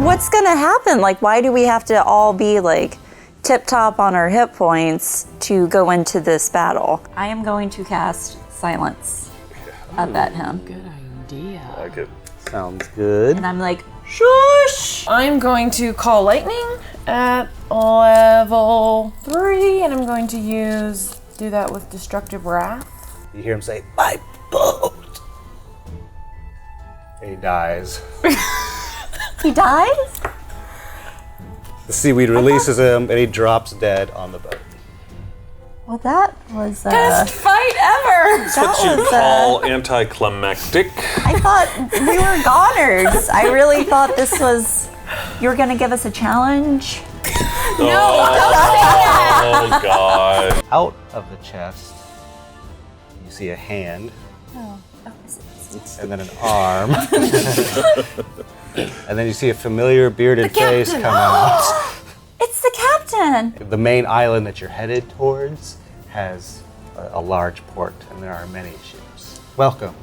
what's gonna happen? Like, why do we have to all be like tip-top on our hit points to go into this battle? I am going to cast Silence up at him. Good idea. I like it. Sounds good. And I'm like, shush! I'm going to call lightning at level 3, and I'm going to do that with Destructive Wrath. You hear him say, "My boat!" And he dies. He dies? The seaweed releases him, and he drops dead on the boat. Well, that was Best fight ever! that You was call anticlimactic. I thought we were goners. I really thought this was, you were gonna give us a challenge. Oh God. Out of the chest, you see a hand, and then an arm, and then you see a familiar bearded face come out. It's the captain. The main island that you're headed towards has a large port, and there are many ships. Welcome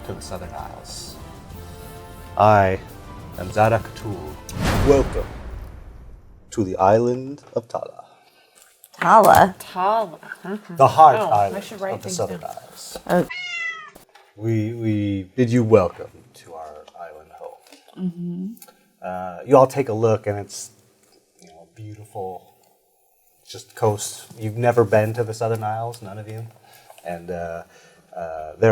to the Southern Isles. I am Zara Katul. Welcome to the island of Tala. Tala. Tala. The heart I island should write of the things Southern down. Isles. Oh. We bid you welcome to our island home. You all take a look, and it's beautiful, just coast. You've never been to the Southern Isles, none of you, and there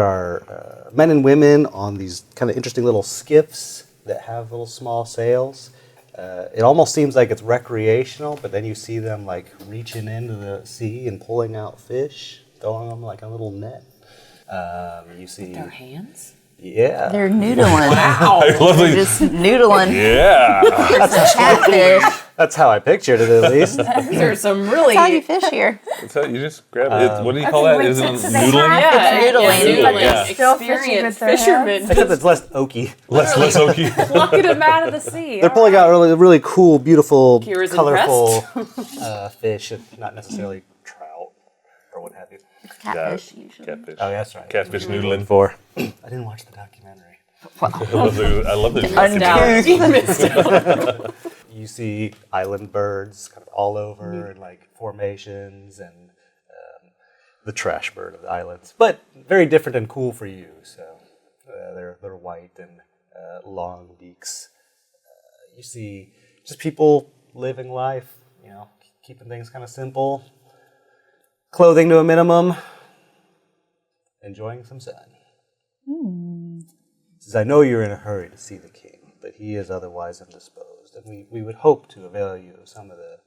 are men and women on these kind of interesting little skiffs that have little small sails. It almost seems like it's recreational, but then you see them like reaching into the sea and pulling out fish, throwing them like a little net. You see Their hands? Yeah. They're noodling. I love They're it. just noodling. Yeah. Catfish. That's how I pictured it, at least. These are some really... That's how you fish here. That's how you just grab it. What do you call that? Is it so they noodling? have- Yeah, noodling. Yeah. Still fishing Experienced with their fishermen. Except it's less oaky. Less oaky. Plucking them out of the sea. They're pulling out really cool, beautiful, Kira's colorful fish, and not necessarily trout or what have you. Catfish, usually. Catfish. Oh, yeah, that's right. Catfish noodling. I didn't watch the documentary. I love the You see island birds kind of all over in like formations, and the trash bird of the islands, but very different and cool for you. So they're white and long beaks. You see just people living life, keeping things kind of simple, clothing to a minimum, enjoying some sun. Says, I know you're in a hurry to see the king, but he is otherwise indisposed, and we would hope to avail you of some of the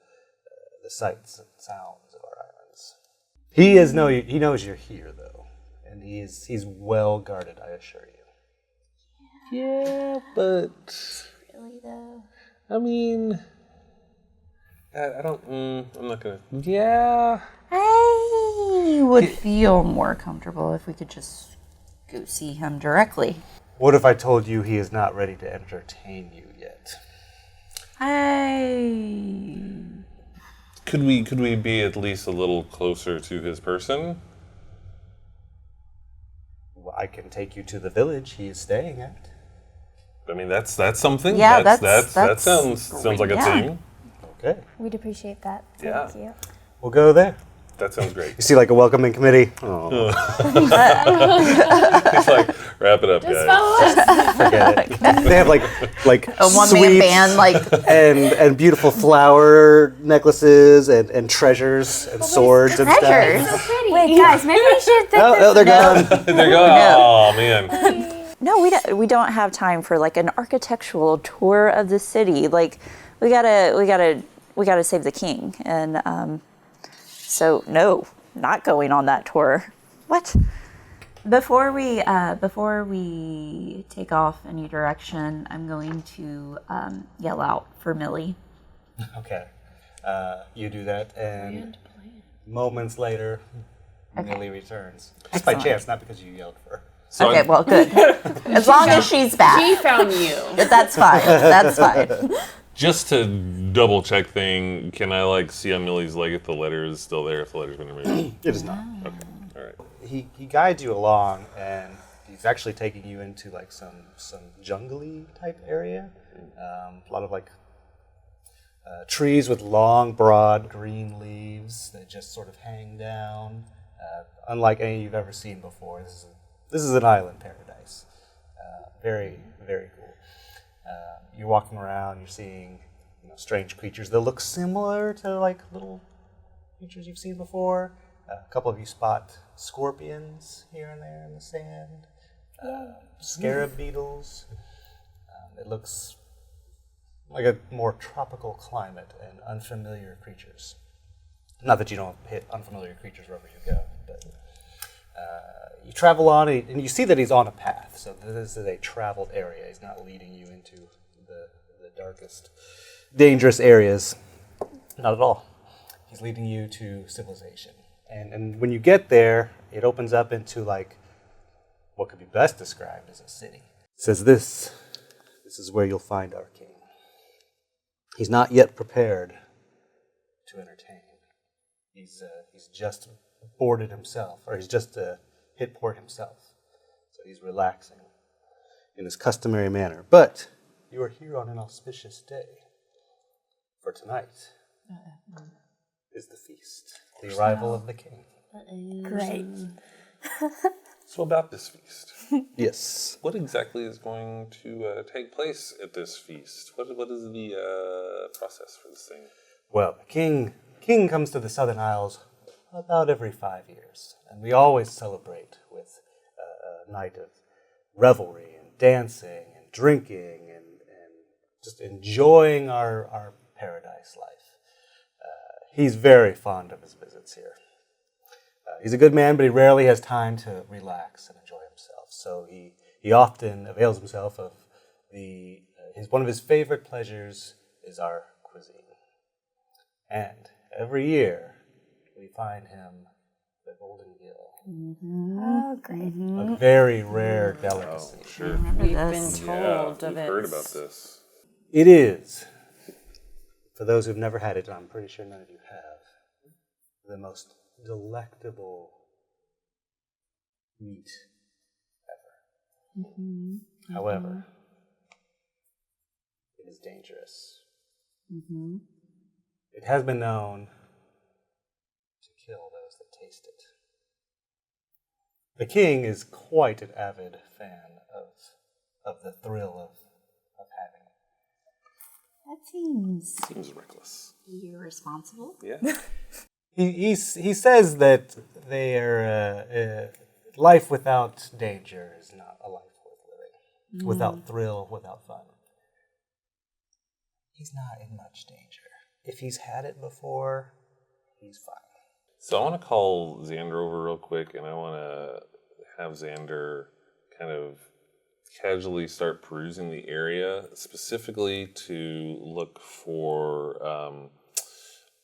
sights and sounds of our islands. He knows you're here, though, and he's well guarded, I assure you. Yeah, but Really, though? I mean, I don't. I'm not gonna. Yeah. I would feel more comfortable if we could just go see him directly. What if I told you he is not ready to entertain you yet? Could we be at least a little closer to his person? Well, I can take you to the village he is staying at. I mean, that's something. Yeah, that that's sounds like a yeah. thing. Okay, We'd appreciate that. Yeah. Thank you. we'll go there. That sounds great. You see like a welcoming committee. Oh, It's like, wrap it up, guys. forget it. They have like A one-man sweets band, like, and beautiful flower necklaces and treasures and swords and treasures. stuff. Wait, guys, maybe we should think Oh, they're gone. They're going. Oh man. No, we don't have time for like an architectural tour of the city. Like, we gotta save the king, and so no, not going on that tour. What? Before we take off any direction, I'm going to yell out for Millie. Okay, you do that, and moments later, Millie returns. Just by Excellent. chance, not because you yelled for her. So Okay, well, good. As long as she's back, He found you. that's fine. That's fine. just to double check thing, can I like see on Millie's leg if the letter is still there? If the letter's been removed? It is not. Okay. All right. He guides you along, and he's actually taking you into like some jungly type area A lot of like trees with long, broad green leaves that just sort of hang down, unlike any you've ever seen before. This is an island paradise. Very, very cool. You're walking around, you're seeing strange creatures that look similar to like little creatures you've seen before. A couple of you spot scorpions here and there in the sand, scarab beetles. It looks like a more tropical climate and unfamiliar creatures. Not that you don't hit unfamiliar creatures wherever you go, but you travel on and you see that he's on a path. So this is a traveled area. He's not leading you into the darkest, dangerous areas. Not at all. He's leading you to civilization. And when you get there, it opens up into like what could be best described as a city. It says this is where you'll find our king. He's not yet prepared to entertain. He's just boarded himself, or he's just hit port himself. So he's relaxing in his customary manner. But you are here on an auspicious day. For tonight is the feast, the arrival of the king. Great. So about this feast, Yes. what exactly is going to take place at this feast? What is the process for this thing? Well, the king comes to the Southern Isles about every 5 years, and we always celebrate with a night of revelry and dancing and drinking and just enjoying our paradise life. He's very fond of his visits here. He's a good man, but he rarely has time to relax and enjoy himself. So he often avails himself of one of his favorite pleasures is our cuisine. And every year we find him the golden gill, Oh, great. a very rare delicacy. Oh, sure. We've been told Yeah, of we've it. heard about this. It is, for those who've never had it, and I'm pretty sure none of you have, the most delectable meat ever. However, it is dangerous. It has been known to kill those that taste it. The king is quite an avid fan of the thrill of having it. That seems Seems reckless. irresponsible. Yeah. He says that life without danger is not a life worth living. Without thrill, without fun. He's not in much danger. If he's had it before, he's fine. So I want to call Xander over real quick, and I want to have Xander kind of casually start perusing the area, specifically to look for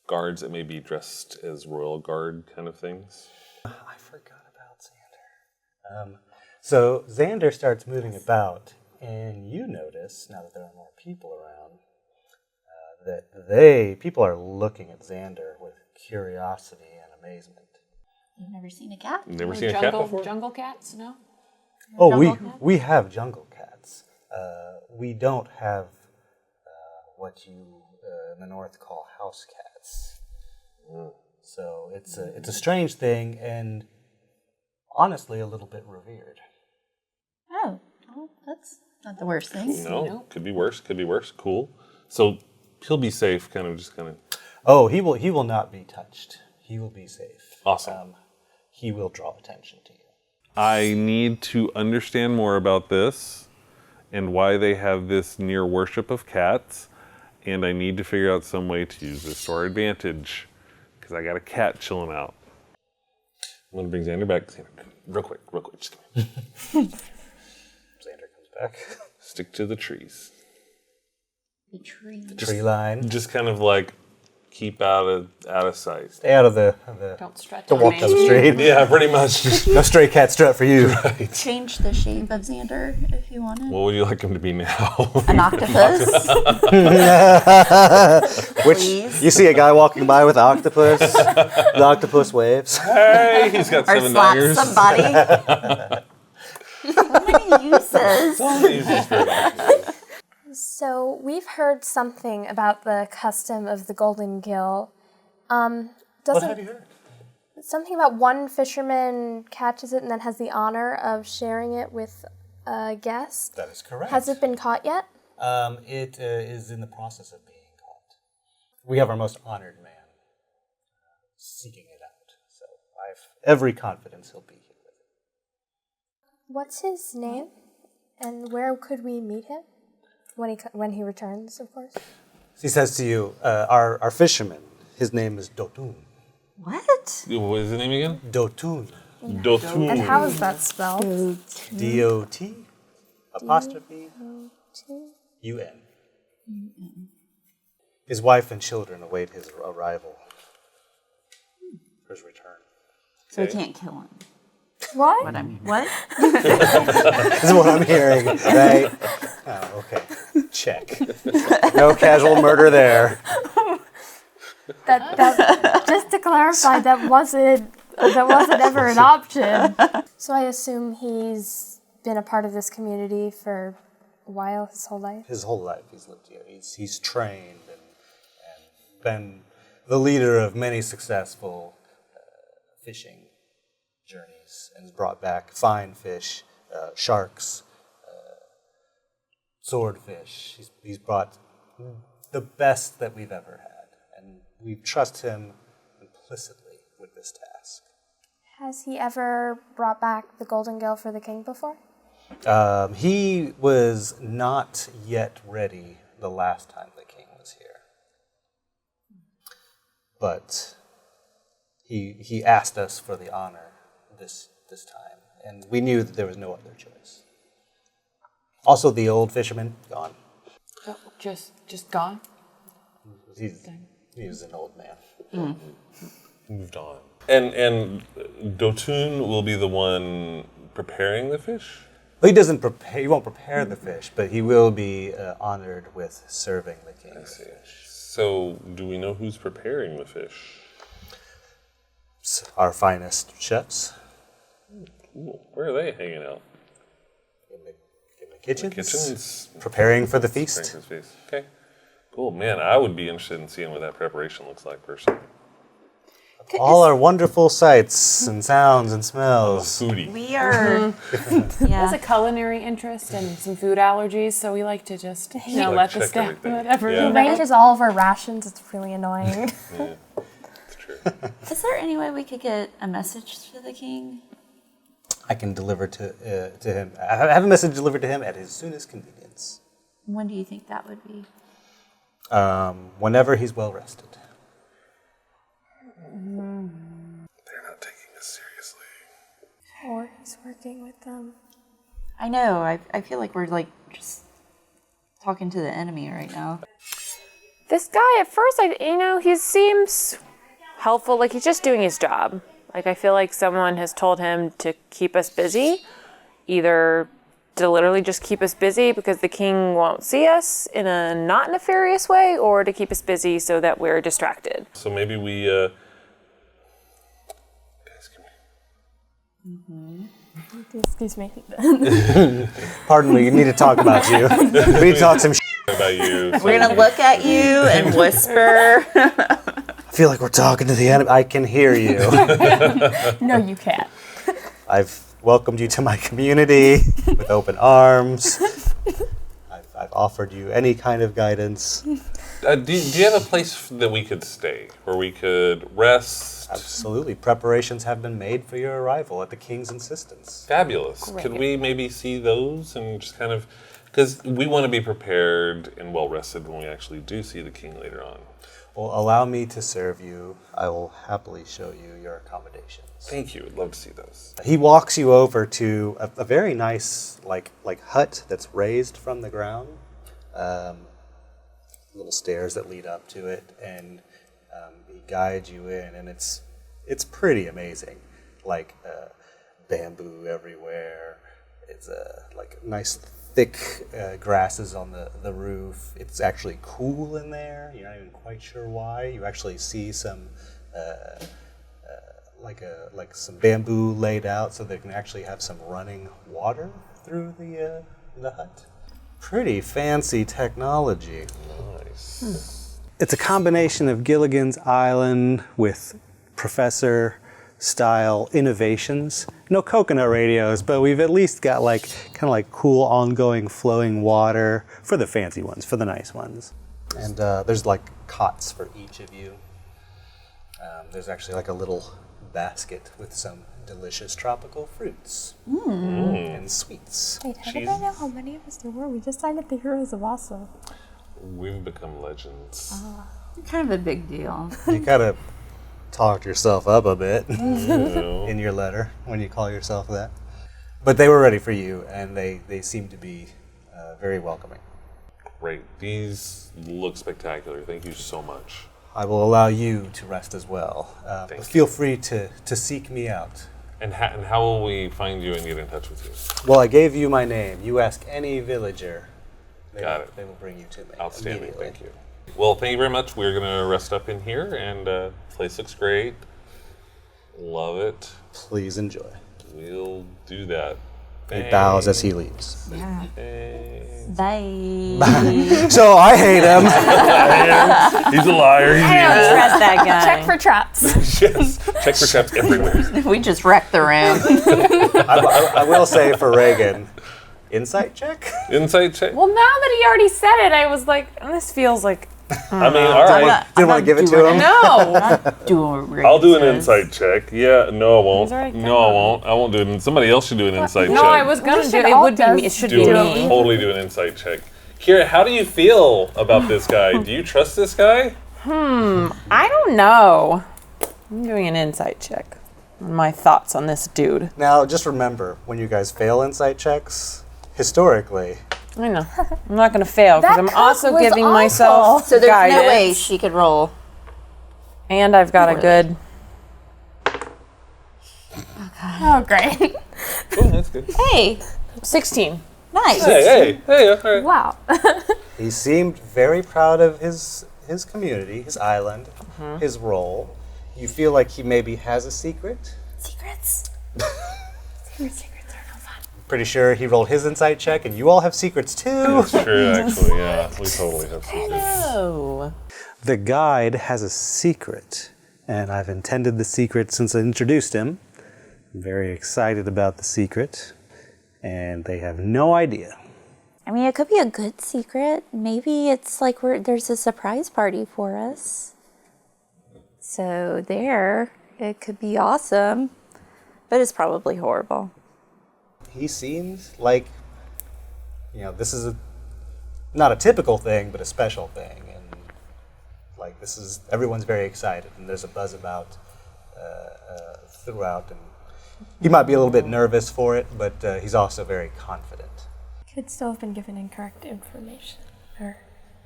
guards that may be dressed as royal guard kind of things. I forgot about Xander. So Xander starts moving about, and you notice, now that there are more people around, that people are looking at Xander with curiosity and amazement. You've never seen a cat? Never seen a cat before? Jungle cats? No. Oh, Jungle we have jungle cats. We don't have what you in the north call house cats. So it's a strange thing, and honestly a little bit revered. Oh, well, that's not the worst thing. No, could be worse. Could be worse. Cool. So he'll be safe. Kind of. Oh, he will not be touched. He will be safe. Awesome. He will draw attention to you. I need to understand more about this and why they have this near worship of cats, and I need to figure out some way to use this to our advantage because I got a cat chilling out. I'm gonna bring Xander back. Xander, real quick. Just come here. Xander comes back. Stick to the trees. The tree. Tree line. Just kind of like keep out of sight. Stay out of the Don't stretch don't on walk me. down the street. Yeah, pretty much. No stray cat strut for you. Change the shape of Xander if you wanted. What would you like him to be now? An octopus. Which Please. you see a guy walking by with an octopus. The octopus waves. Hey, he's got Or 7 slap dangers. somebody. So many uses. So many uses for an octopus. So we've heard something about the custom of the golden gill. What Doesn't have you heard? something about one fisherman catches it and then has the honor of sharing it with a guest? That is correct. Has it been caught yet? It is in the process of being caught. We have our most honored man seeking it out. So I have every confidence he'll be here with it. What's his name? And where could we meet him? When he returns, of course. He says to you, our fisherman, his name is Dotun. What? What is the name again? Dotun. Dotun. And how is that spelled? D-O-T apostrophe U-N. His wife and children await his arrival. His return. So we can't kill him. What? What? This is what I'm hearing, right? Oh, okay. Check. No casual murder there. That just to clarify, that wasn't ever an option. So I assume he's been a part of this community for a while, his whole life. His whole life he's lived here. He's trained and been the leader of many successful fishing journeys and has brought back fine fish, sharks, swordfish. He's brought the best that we've ever had, and we trust him implicitly with this task. Has he ever brought back the golden gill for the king before? He was not yet ready the last time the king was here, but he asked us for the honor this time, and we knew that there was no other choice. Also, the old fisherman, gone. Oh, just gone? He was an old man. Moved on. And Dotun will be the one preparing the fish? Well, he doesn't prepare. He won't prepare the fish, but he will be honored with serving the king. I see. So, do we know who's preparing the fish? Our finest chefs Cool. Where are they hanging out? in the kitchens, Kitchens? preparing for the Preparing feast. for the feast. Okay. Cool. Man, I would be interested in seeing what that preparation looks like personally. All our wonderful sights and sounds and smells. Foodie. We are. That's a culinary interest and some food allergies, so we like to just Like let the check staff everything. whatever. Yeah. He arranges all of our rations. It's really annoying. Yeah, it's true. Is there any way we could get a message to the king? I can deliver to him. I have a message delivered to him at his soonest convenience. When do you think that would be? Whenever he's well rested. They're not taking us seriously. Or he's working with them. I know. I feel like we're like just talking to the enemy right now. This guy, at first, he seems helpful. Like, he's just doing his job. Like, I feel like someone has told him to keep us busy, either to literally just keep us busy because the king won't see us in a not nefarious way, or to keep us busy so that we're distracted. So maybe we, guys, come here. Excuse me. Pardon me, we need to talk about you. We need to talk some shit. About you. We're gonna look at you and whisper. I feel like we're talking to the enemy. I can hear you. No, you can't. I've welcomed you to my community with open arms. I've offered you any kind of guidance. Do you have a place that we could stay, where we could rest? Absolutely. Preparations have been made for your arrival at the king's insistence. Fabulous. Great. Could we maybe see those and just kind of, because we want to be prepared and well rested when we actually do see the king later on. Well, allow me to serve you. I will happily show you your accommodations. Thank you. I'd love to see those. He walks you over to a very nice like hut that's raised from the ground. Little stairs that lead up to it, and he guides you in, and it's pretty amazing. Like bamboo everywhere. It's like nice thick grasses on the roof. It's actually cool in there. You're not even quite sure why. You actually see some like some bamboo laid out so they can actually have some running water through the hut. pretty fancy technology. Nice. It's a combination of Gilligan's Island with professor-style innovations. No coconut radios, but we've at least got like kind of like cool, ongoing, flowing water for the fancy ones, for the nice ones. And there's like cots for each of you. There's actually like a little basket with some delicious tropical fruits and sweets. Wait, how did I know how many of us there were? We just signed up the Heroes of Awesome. We've become legends. Kind of a big deal. You gotta talk yourself up a bit You know? in your letter when you call yourself that. But they were ready for you, and they seem to be very welcoming. Great. These look spectacular. Thank you so much. I will allow you to rest as well. But Thank feel free to seek me out. And how will we find you and get in touch with you? Well, I gave you my name. You ask any villager. Got it. They will bring you to me. Outstanding. immediately. Thank you. Well, thank you very much. We're going to rest up in here, and place looks great. Love it. Please enjoy. We'll do that. He bows as he leaves. Yeah. Thanks. Bye. So I hate him. He's a liar. He's evil. Trust that guy. Check for traps. Yes. Check for traps everywhere. We just wrecked the room. I will say for Reagan, insight check? Insight check. Well, now that he already said it, I was like, this feels like I mean, all right. Didn't want to give it to him? no. I'll do an insight check. Yeah, no, I won't. He's already No, I won't. I won't do it. Somebody else should do an insight check. No, I was gonna We do should it. all Would be me. It just should do be it. me. Totally do an insight check. Kira, how do you feel about this guy? Do you trust this guy? I don't know. I'm doing an insight check. My thoughts on this dude. Now, just remember, when you guys fail insight checks, historically, I know. I'm not gonna fail because That I'm cup also was giving awful. myself So there's guidance. no way she could roll. And I've got a good. Oh, great. Oh, that's good. Hey, 16. nice. Hey, all right. Wow. he seemed very proud of his community, his island, his role. You feel like he maybe has a secret. Secrets. Secrets are no fun. Pretty sure he rolled his insight check, and you all have secrets too. It's true, actually, yeah. We totally have secrets. Oh. The guide has a secret, and I've intended the secret since I introduced him. I'm very excited about the secret, and they have no idea. I mean, it could be a good secret. Maybe it's like there's a surprise party for us. So it could be awesome, but it's probably horrible. He seems like, this is not a typical thing, but a special thing. And like everyone's very excited, and there's a buzz about throughout. And he might be a little bit nervous for it, but he's also very confident. Could still have been given incorrect information. Or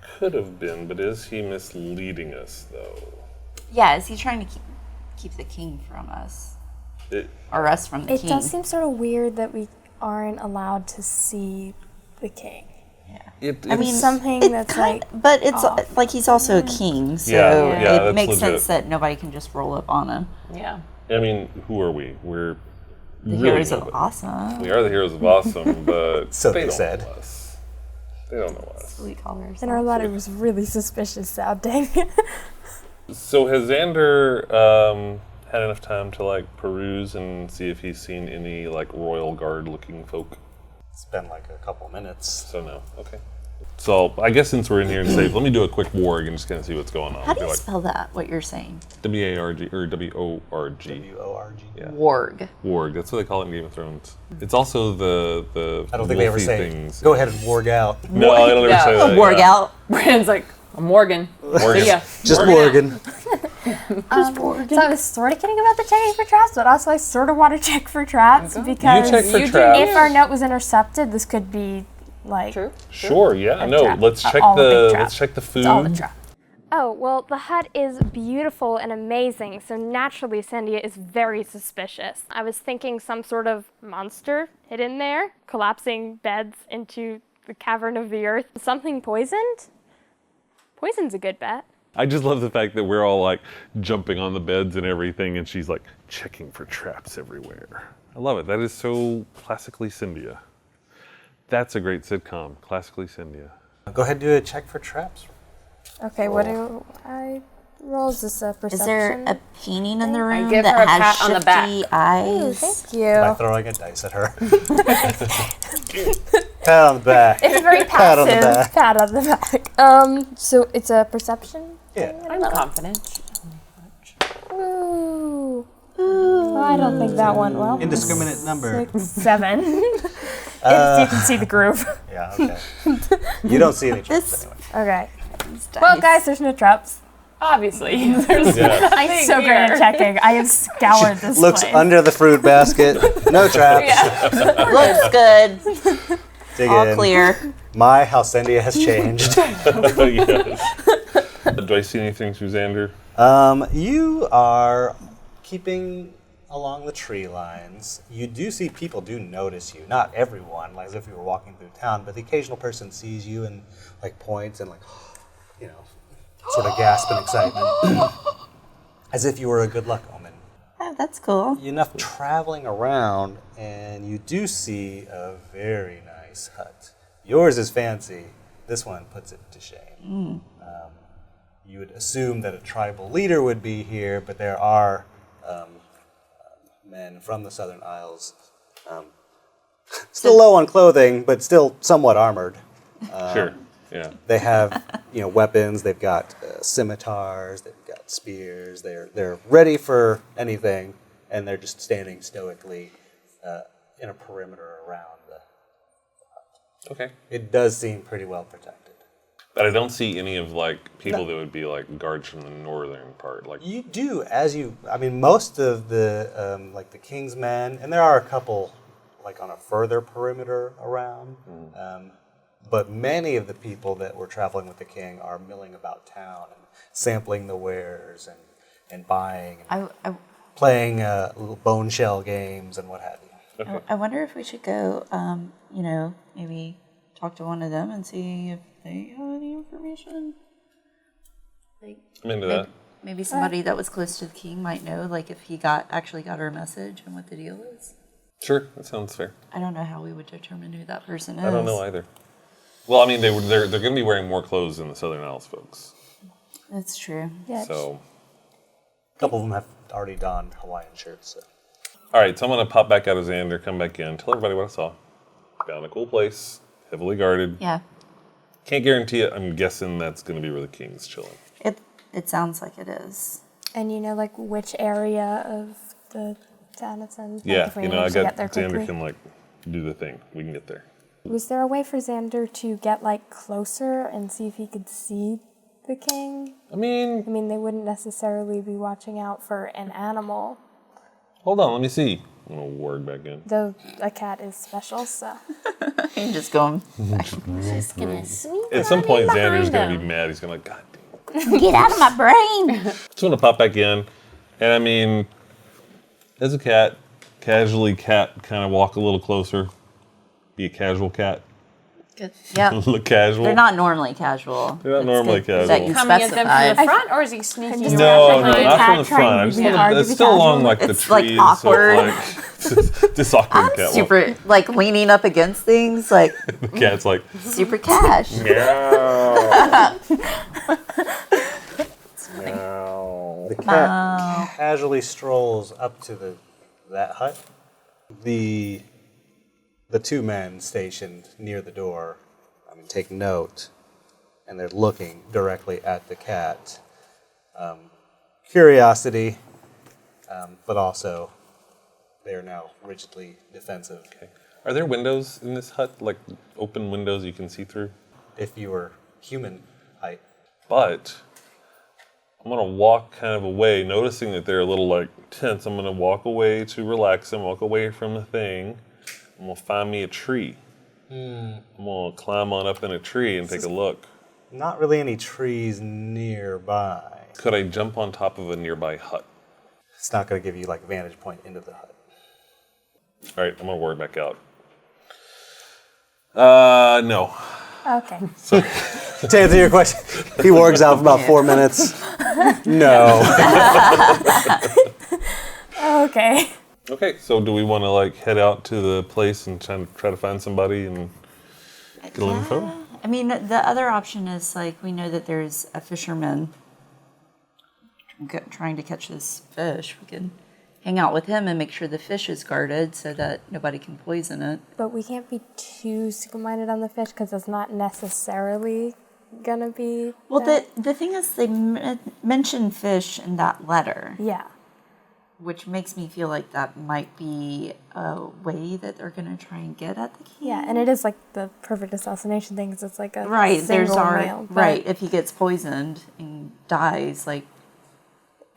Could have been, but is he misleading us, though? Yeah, is he trying to keep the king from us? Or us from the it king? does seem sort of weird that we aren't allowed to see the king. I mean, Something that's like. But it's like he's also a king, so Yeah, it that's makes legit. sense that nobody can just roll up on him. Yeah. I mean, who are we? We're The really heroes of nobody. awesome. We are the heroes of awesome, but So they they don't said. know us. They don't know us. We call ourselves. And our letter was really suspicious sounding. So has Xander had enough time to peruse and see if he's seen any royal guard looking folk? It's been like a couple minutes. So no. Okay. So I guess since we're in here to save, let me do a quick warg and just kind of see what's going on. How do you spell that, what you're saying? W-A-R-G or W-O-R-G. W-O-R-G. Yeah. Warg. Warg. That's what they call it in Game of Thrones. It's also the I don't think they ever wolfy say, things. go ahead and warg out. No, I don't ever say that. Warg yeah. out. Brandon's like, I'm Morgan. Morgan. So yeah. Just Morgan out. Morgan. So I was sort of kidding about the checking for traps, but also I sort of want to check for traps because You check for You do traps. if our note was intercepted, this could be True. Sure. Yeah. A No. trap. Let's check All a big the trap. let's check the food. It's all a trap. Oh, well, the hut is beautiful and amazing, so naturally Sandia is very suspicious. I was thinking some sort of monster hidden there, collapsing beds into the cavern of the earth. Something poisoned? Poison's a good bet. I just love the fact that we're all jumping on the beds and everything, and she's checking for traps everywhere. I love it. That is so classically Cyndia. That's a great sitcom. Classically Cynthia. Go ahead and do a check for traps. Okay, what do I roll? Is this a perception? Is there a painting in the room give that her a has pat on the back. shifty Ooh, eyes? thank By you. throwing a dice at her. Pat on the back. It's very Pat on the passive. back. Pat on the back. So it's a perception? Yeah. I'm confident. Ooh. I don't think that went well. Indiscriminate number. 7. If you can see the groove. Yeah, okay. You don't see any traps anyway. Okay. Well, guys, there's no traps. Obviously. There's Yeah. I'm so great at checking. I have scoured this Looks place. under the fruit basket. No traps. Looks good. Dig All in. clear. My Halcendia has changed. Yes. Do I see anything through Xander? You are keeping along the tree lines. You do see people do notice you. Not everyone, like as if you were walking through town, but the occasional person sees you and like points and like, you know, sort of gasp in excitement. As if you were a good luck omen. Oh, that's cool. Enough traveling around, and you do see a very nice hut. Yours is fancy. This one puts it to shame. You would assume that a tribal leader would be here, but there are men from the Southern Isles, still low on clothing, but still somewhat armored. Sure. Yeah. They have, weapons. They've got scimitars. They've got spears. They're ready for anything, and they're just standing stoically in a perimeter around the. Okay. It does seem pretty well protected. But I don't see any of people that would be like guards from the northern part. Like You do, most of the the king's men, and there are a couple like on a further perimeter around. But many of the people that were traveling with the king are milling about town and sampling the wares and buying and playing little bone shell games and what have you. Okay. I wonder if we should go, maybe talk to one of them and see if they have any information. Like, I'm into that. maybe somebody that was close to the king might know, like if he actually got our message and what the deal is. Sure, that sounds fair. I don't know how we would determine who that person is. I don't know either. Well, I mean, they're going to be wearing more clothes than the Southern Isles folks. That's true. Yeah. So, A couple of them have already donned Hawaiian shirts. So. all right, so I'm going to pop back out of Xander, come back in, tell everybody what I saw. Found a cool place, heavily guarded. Yeah. Can't guarantee it. I'm guessing that's going to be where the king's chilling. It sounds like it is. And which area of the town it's in? Yeah, if we I manage to got get there Xander quickly. can do the thing. We can get there. Was there a way for Xander to get closer and see if he could see the king? I mean, They wouldn't necessarily be watching out for an animal, hold on, let me see. I'm going to word back in. though a cat is special, so. I'm just going, Just gonna sweep At some point, Xander's going to him. be mad. He's going to God damn. get out of my brain. Just want to pop back in. And as a cat, casually kind of walk a little closer. Be a casual cat. Good. Yeah. Look casual. They're not normally casual. They're not It's normally good that casual. you Coming at them from specified. the front, or is he sneaking just- No, around no, behind? not from the Cat trying front. I to just be want hard to it's be still along casual. the It's, like, trees. awkward. So, this awkward cat. Super, leaning up against things, The cat's like, super cash. meow. The cat casually strolls up to that hut. The two men stationed near the door, take note, and they're looking directly at the cat. Curiosity, but also they are now rigidly defensive. Okay. Are there windows in this hut, like open windows you can see through? If you were human height, But I'm going to walk kind of away, noticing that they're a little tense. I'm going to walk away to relax and walk away from the thing. I'm going to find me a tree. I'm going to climb on up in a tree and take a look. not really any trees nearby. Could I jump on top of a nearby hut? It's not going to give you vantage point into the hut. All right, I'm going to word back out. No. Okay. To answer your question, he wargs out for about 4 minutes. No. Okay. Okay, so do we want to head out to the place and try to find somebody and Get a little info? I mean, the other option is like we know that there's a fisherman trying to catch this fish. We can hang out with him and make sure the fish is guarded so that nobody can poison it. But we can't be too super-minded on the fish because it's not necessarily gonna be. Well, the thing is, they mention fish in that letter, Yeah. which makes me feel like that might be a way that they're going to try and get at the king. Yeah, and it is like the perfect assassination thing because it's like a Right, there's single our meal, but- right. If he gets poisoned and dies, like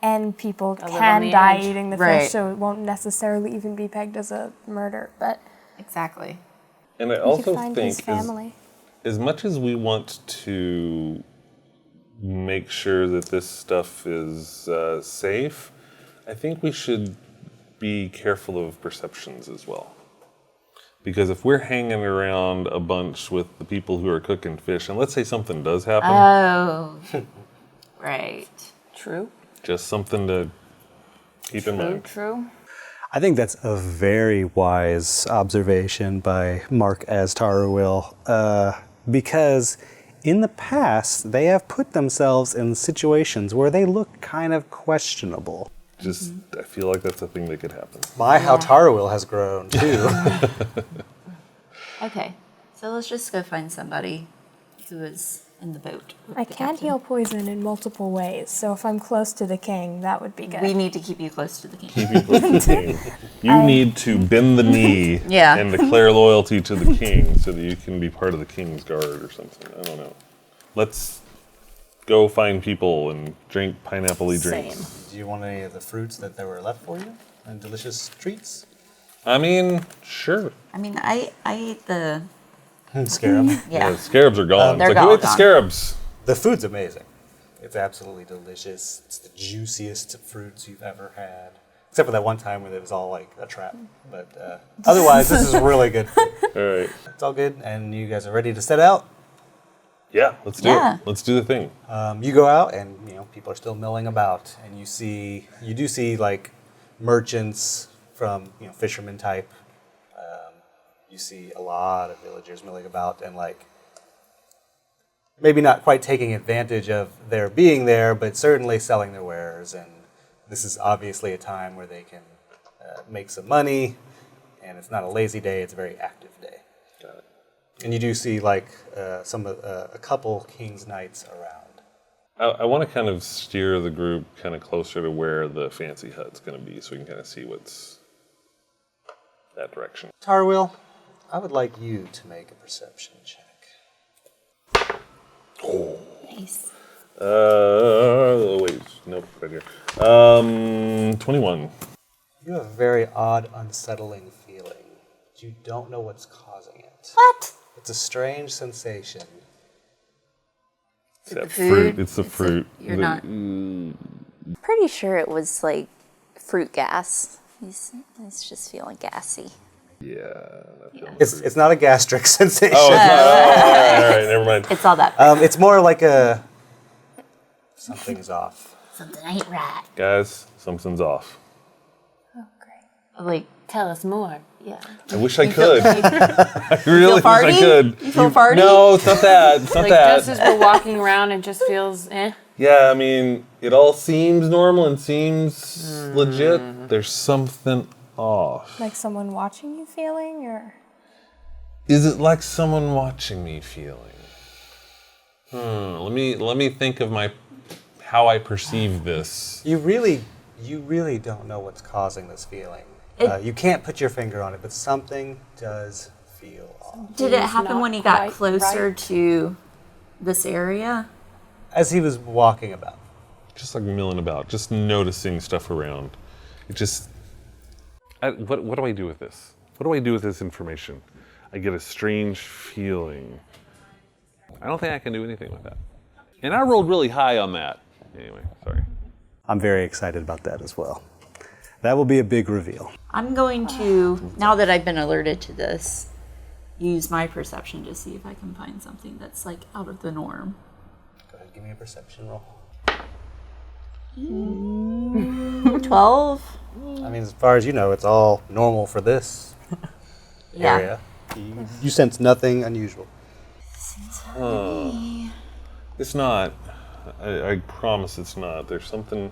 and people live on can the die edge. eating the Right. fish, so it won't necessarily even be pegged as a murder. But exactly. And I we also could find his think family. as much as we want to make sure that this stuff is safe, I think we should be careful of perceptions as well. Because if we're hanging around a bunch with the people who are cooking fish, and let's say something does happen, Oh, right. True. just something to keep in mind. True. I think that's a very wise observation by Mark as Taruil, because in the past they have put themselves in situations where they look kind of questionable. Just, I feel like that's a thing that could happen. My, how Taruil has grown too. Okay, so let's just go find somebody who is in the boat. with I the can captain. heal poison in multiple ways, so if I'm close to the king, that would be good. We need to keep you close to the king. Keep you close to the king. You need to bend the knee Yeah. and declare loyalty to the king so that you can be part of the king's guard or something. I don't know. Let's go find people and drink pineapple-y drinks. Do you want any of the fruits that there were left for you and delicious treats? I mean, sure. I mean, I ate the Scarab. yeah. The scarabs are gone. They're It's like, who ate the gone. scarabs? The food's amazing. It's absolutely delicious. It's the juiciest fruits you've ever had. Except for that one time when it was all like a trap. But otherwise, this is really good food. All right. It's all good, and you guys are ready to set out. Yeah, let's do Yeah. it. Let's do the thing. You go out, and people are still milling about, and you do see like merchants from fisherman type. You see a lot of villagers milling about, and like maybe not quite taking advantage of their being there, but certainly selling their wares. And this is obviously a time where they can make some money, and it's not a lazy day; it's a very active day. Got it. And you do see like a couple King's Knights around. I want to kind of steer the group kind of closer to where the fancy hut's going to be so we can kind of see what's that direction. Tarwill, I would like you to make a perception check. Nice. Wait, nope, right here. 21. You have a very odd, unsettling feeling. You don't know what's causing it. What? It's a strange sensation. It's that the fruit. food? It's the fruit. You're not. Pretty sure it was like fruit gas. He's just feeling gassy. Yeah. That feels It's not a gastric sensation. Oh, it's not. All right, never mind. It's all that. It's more like a something's off. Something ain't right. Guys, something's off. Oh, great. Like, Tell us more. yeah. I wish I could. I really wish I farty? could. You feel farty? No, it's not that. It's not Like that. just as we're walking around, it just feels eh. Yeah, I mean, it all seems normal and seems legit. There's something off. Like someone watching you feeling, or Is it like someone watching me feeling? Let me think of how I perceive this. You really don't know what's causing this feeling. You can't put your finger on it, but something does feel off. Did it happen not when he got quite closer right. to this area? As he was walking about. Just like milling about, just noticing stuff around. It just. What do I do with this? What do I do with this information? I get a strange feeling. I don't think I can do anything with that. And I rolled really high on that. Anyway, sorry. I'm very excited about that as well. That will be a big reveal. I'm going to, now that I've been alerted to this, use my perception to see if I can find something that's like out of the norm. Go ahead, give me a perception roll. 12? I mean, as far as you know, it's all normal for this Yeah. area. You sense nothing unusual. It's not. I promise it's not. There's something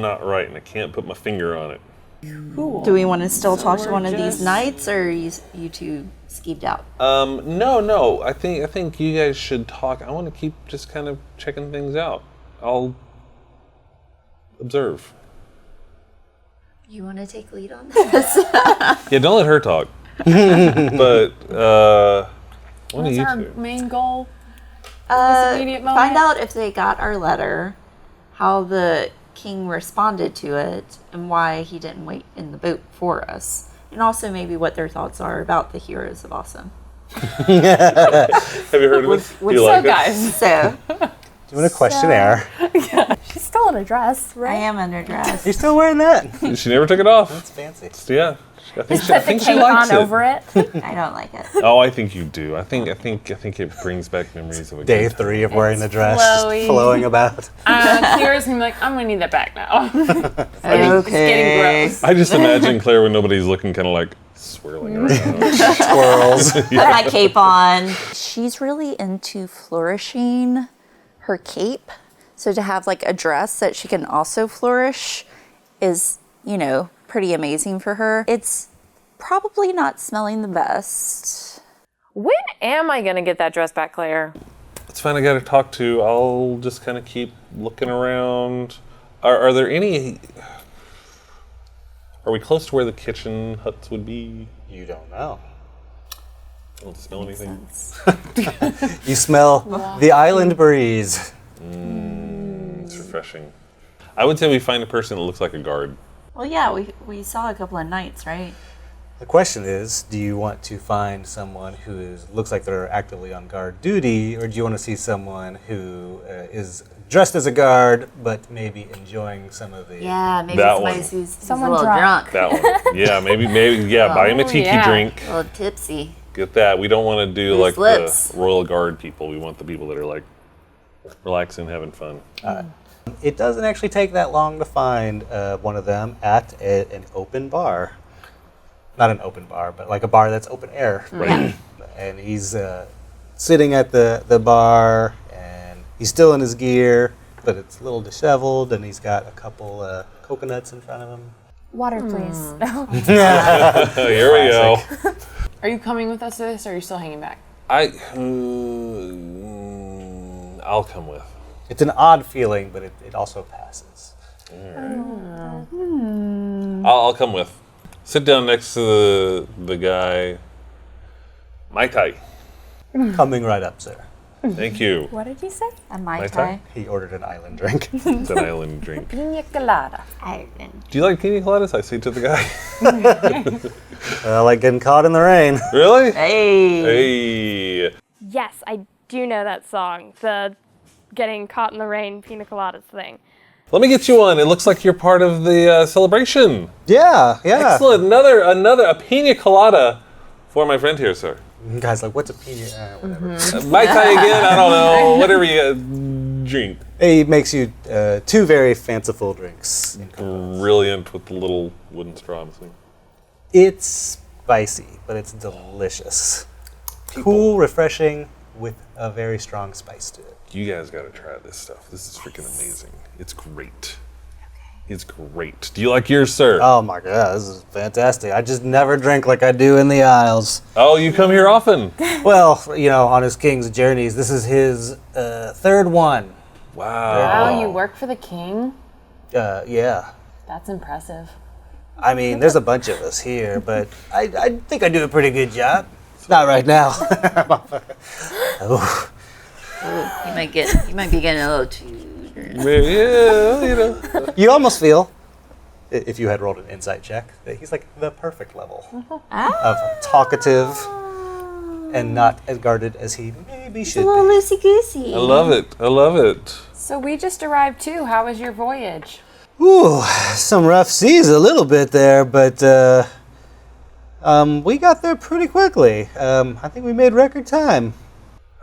not right, and I can't put my finger on it. Do we want to still talk to one of these knights, or are you two skeeved out? No. I think you guys should talk. I want to keep just kind of checking things out. I'll observe. You want to take lead on this? Yeah, don't let her talk. But what do you our two? main goal? This immediate moment? Find out if they got our letter, how the king responded to it, and why he didn't wait in the boat for us. And also maybe what their thoughts are about the heroes of Awesome. Have you heard of it? Do you like it? Guys. So, Doing a questionnaire. She's still in a dress, I right? am underdressed. You're still wearing that? She never took it off. That's fancy. Yeah. I think Put the she cape likes on it. over it. I don't like it. Oh, I think you do. I think it brings back memories of a Day good time. 3 of wearing the dress, flowy. just flowing about. Claire's gonna be like, I'm gonna need that back now. It's getting gross. I just imagine Claire when nobody's looking, kind of like swirling around. Twirls. Put my cape on. She's really into flourishing her cape. So to have like a dress that she can also flourish is, pretty amazing for her. It's probably not smelling the best. When am I gonna get that dress back, Claire? It's fine. I got to talk to. I'll just kind of keep looking around. Are there any? Are we close to where the kitchen huts would be? You don't know. I don't smell anything. You smell the island breeze. It's refreshing. I would say we find a person that looks like a guard. Well, yeah, we saw a couple of knights, right? The question is, do you want to find someone who looks like they're actively on guard duty, or do you want to see someone who is dressed as a guard, but maybe enjoying some of the... Yeah, maybe That somebody one. who's Someone a little drunk. drunk. That one. Yeah, maybe. Buy him a tiki yeah. drink. A little tipsy. Get that. We don't want to do Loose like lips. the Royal Guard people. We want the people that are like relaxing, having fun. It doesn't actually take that long to find one of them at an open bar. Not an open bar, but like a bar that's open air. Right. And he's sitting at the bar, and he's still in his gear, but it's a little disheveled, and he's got a couple coconuts in front of him. Water, please. No. Here we go. Are you coming with us to this, or are you still hanging back? I'll come with. It's an odd feeling, but it also passes. I'll come with. Sit down next to the guy. Mai Tai. Coming right up, sir. Thank you. What did you say? A Mai Mai Tai. Tai? He ordered an island drink. It's an island drink. Pina colada. Ireland. Do you like pina coladas? I say to the guy. I like getting caught in the rain. Really? Hey. Hey. Yes, I do know that song. The getting caught in the rain pina coladas thing. Let me get you one. It looks like you're part of the celebration. Yeah. Excellent. Another pina colada for my friend here, sir. Guys, like, what's a pina? Whatever. Mai Tai again? I don't know. Whatever you drink. He makes you 2 very fanciful drinks. Brilliant with the little wooden straw, I'm assuming. It's spicy, but it's delicious. Cool, refreshing, with a very strong spice to it. You guys got to try this stuff. This is freaking amazing. It's great. It's great. Do you like yours, sir? Oh my god, this is fantastic. I just never drink like I do in the Isles. Oh, you come here often? Well, on his king's journeys, this is his 3rd one. Wow. Oh, you work for the king? Yeah. That's impressive. I mean, there's a bunch of us here, but I think I do a pretty good job. Not right now. Oh. You might be getting a little too. Yeah, You almost feel, if you had rolled an insight check, that he's like the perfect level of talkative and not as guarded as he maybe should A little be. loosey goosey. I love it. So we just arrived too. How was your voyage? Ooh, some rough seas a little bit there, but we got there pretty quickly. I think we made record time.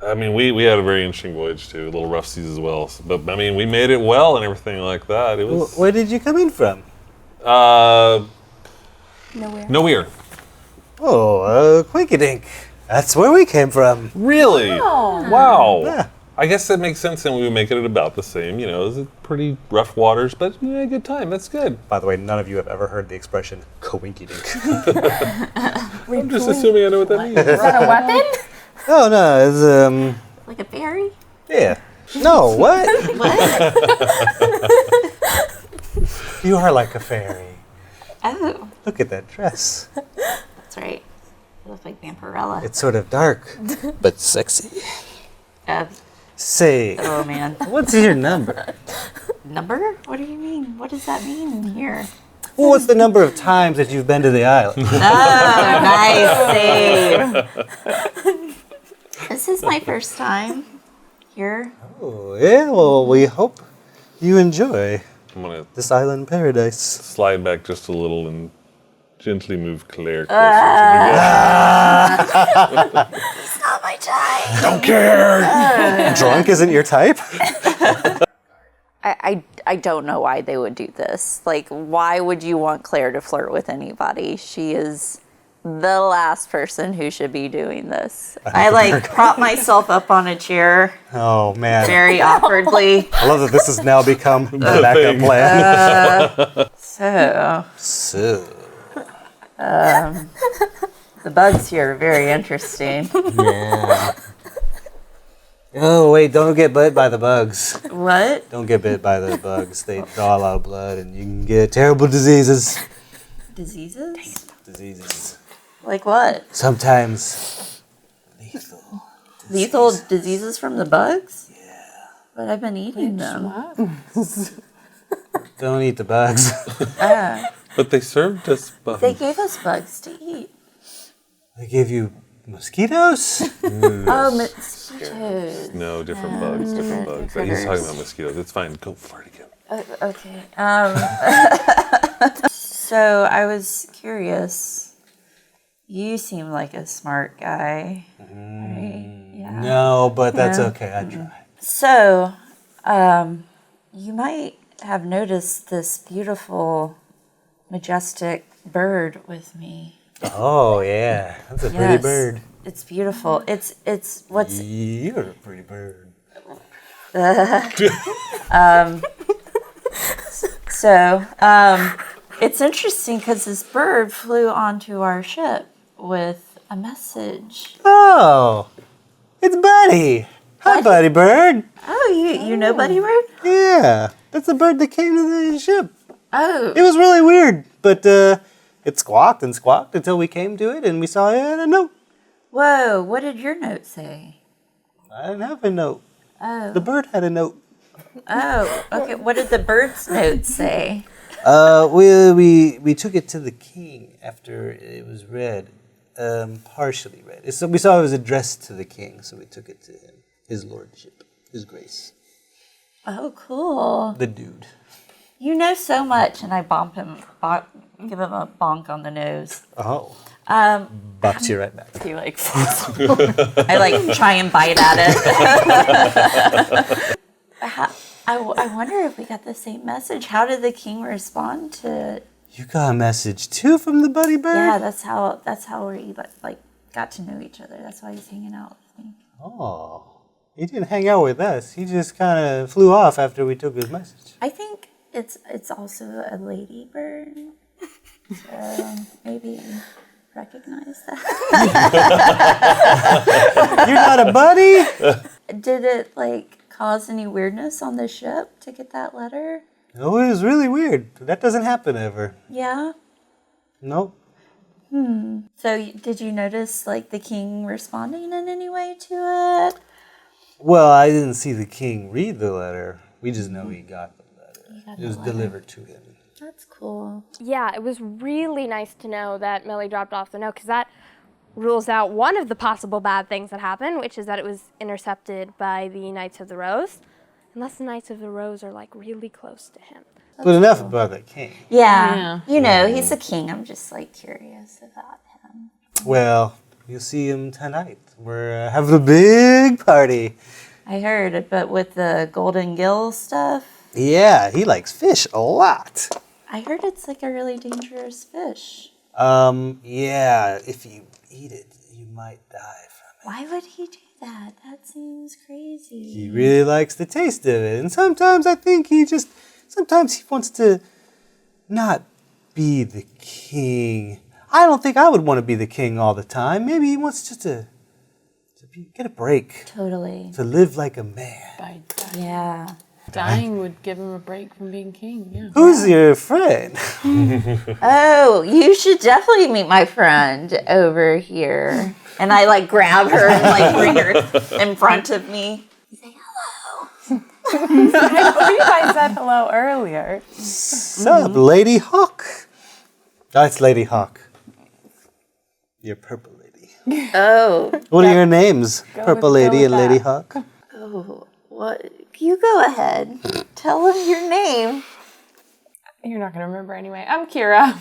I mean, we had a very interesting voyage too, a little rough seas as well. But I mean, we made it well and everything like that. It was Where did you come in from? Nowhere. nowhere. Oh, Quinkydink. That's where we came from. Really? Wow. Yeah. I guess that makes sense, and we would make it about the same. You know, it's pretty rough waters, but we had a good time. That's good. By the way, none of you have ever heard the expression "coinkydink." I'm just assuming I know what that means. Is that a weapon? Oh no, it's Like a fairy? yeah. No, what? You are like a fairy. Oh, Look at that dress. that's right. You look like Vampirella. It's sort of dark, but sexy. Say, Oh man. what's your number? Number? What do you mean? What does that mean in here? Well, what's the number of times that you've been to the island? Oh, nice save. This is my first time here. Oh, yeah, well, we hope you enjoy I'm going to this island paradise. slide back just a little and gently move Claire closer to It's not my time. Don't care. Drunk isn't your type? I don't know why they would do this. Like, why would you want Claire to flirt with anybody? She is the last person who should be doing this. I like prop myself up on a chair Oh, man. very awkwardly. I love that this has now become the backup plan. So, So, the bugs here are very interesting. oh, wait, don't get bit by the bugs. What? Don't get bit by the bugs. They draw a lot of blood and you can get terrible diseases. Diseases? Diseases. Like what? Sometimes lethal. Lethal diseases from the bugs? Yeah. But I've been eating them. Don't eat the bugs. But they served us bugs. They gave us bugs to eat. They give you mosquitoes? Oh, mosquitoes. No, different bugs, different bugs. He's critters. talking about mosquitoes. It's fine. Go flirt again. Okay. So I was curious. You seem like a smart guy, right? Yeah. No, but that's No. okay. I try. So, you might have noticed this beautiful, majestic bird with me. Oh, yeah. That's a pretty Yes. bird. It's beautiful. It's what's You're a pretty bird. so. It's interesting because this bird flew onto our ship with a message. Oh, it's Buddy. Hi, Buddy Bird. Oh, you know Buddy Bird? Yeah, that's the bird that came to the ship. Oh, It was really weird, but it squawked and squawked until we came to it and we saw it had a note. whoa! What did your note say? I didn't have a note. Oh, The bird had a note. oh, okay. What did the bird's note say? We took it to the king after it was read, partially read. So we saw it was addressed to the king, so we took it to him, his lordship, his grace, Oh, cool. the dude. You know so much, and I give him a bonk on the nose. Oh, Um, you right back. he like, I like try and bite at it. I wonder if we got the same message. How did the king respond to it? You got a message too from the Buddy Bird? Yeah, that's how we like got to know each other. That's why he's hanging out with me. Oh, he didn't hang out with us. He just kind of flew off after we took his message. I think it's also a ladybird. So maybe recognize that. You're not a buddy? Did it like cause any weirdness on the ship to get that letter? No, it was really weird. That doesn't happen ever. Yeah. Nope. So did you notice like the king responding in any way to it? Well, I didn't see the king read the letter. We just know he got the letter. It was delivered to him. That's cool. Yeah, it was really nice to know that Millie dropped off the note because that rules out one of the possible bad things that happened, which is that it was intercepted by the Knights of the Rose. Unless the Knights of the Rose are like really close to him. But enough about the king. Yeah. You know, he's a king. I'm just like curious about him. Well, you'll see him tonight. We're having a big party. I heard it, but with the golden gill stuff, Yeah, he likes fish a lot. I heard it's like a really dangerous fish. Yeah, if you eat it, you might die from Why would he do that? That seems crazy. it. He really likes the taste of it. And sometimes I think sometimes he wants to not be the king. I don't think I would want to be the king all the time. Maybe he wants just to get a break. Totally. To live like a man. By Yeah. dying would give him a break from being king. Yeah. Who's your friend? Oh, you should definitely meet my friend over here. And I like grab her and like bring her in front of me. Say hello. I believe I said hello earlier. Sup, Lady Hawk? That's Lady Hawk. You're Purple Lady. Oh. What are your names? Purple Lady and Lady Hawk? Oh, what? You go ahead. Tell him your name. You're not going to remember anyway. I'm Kira.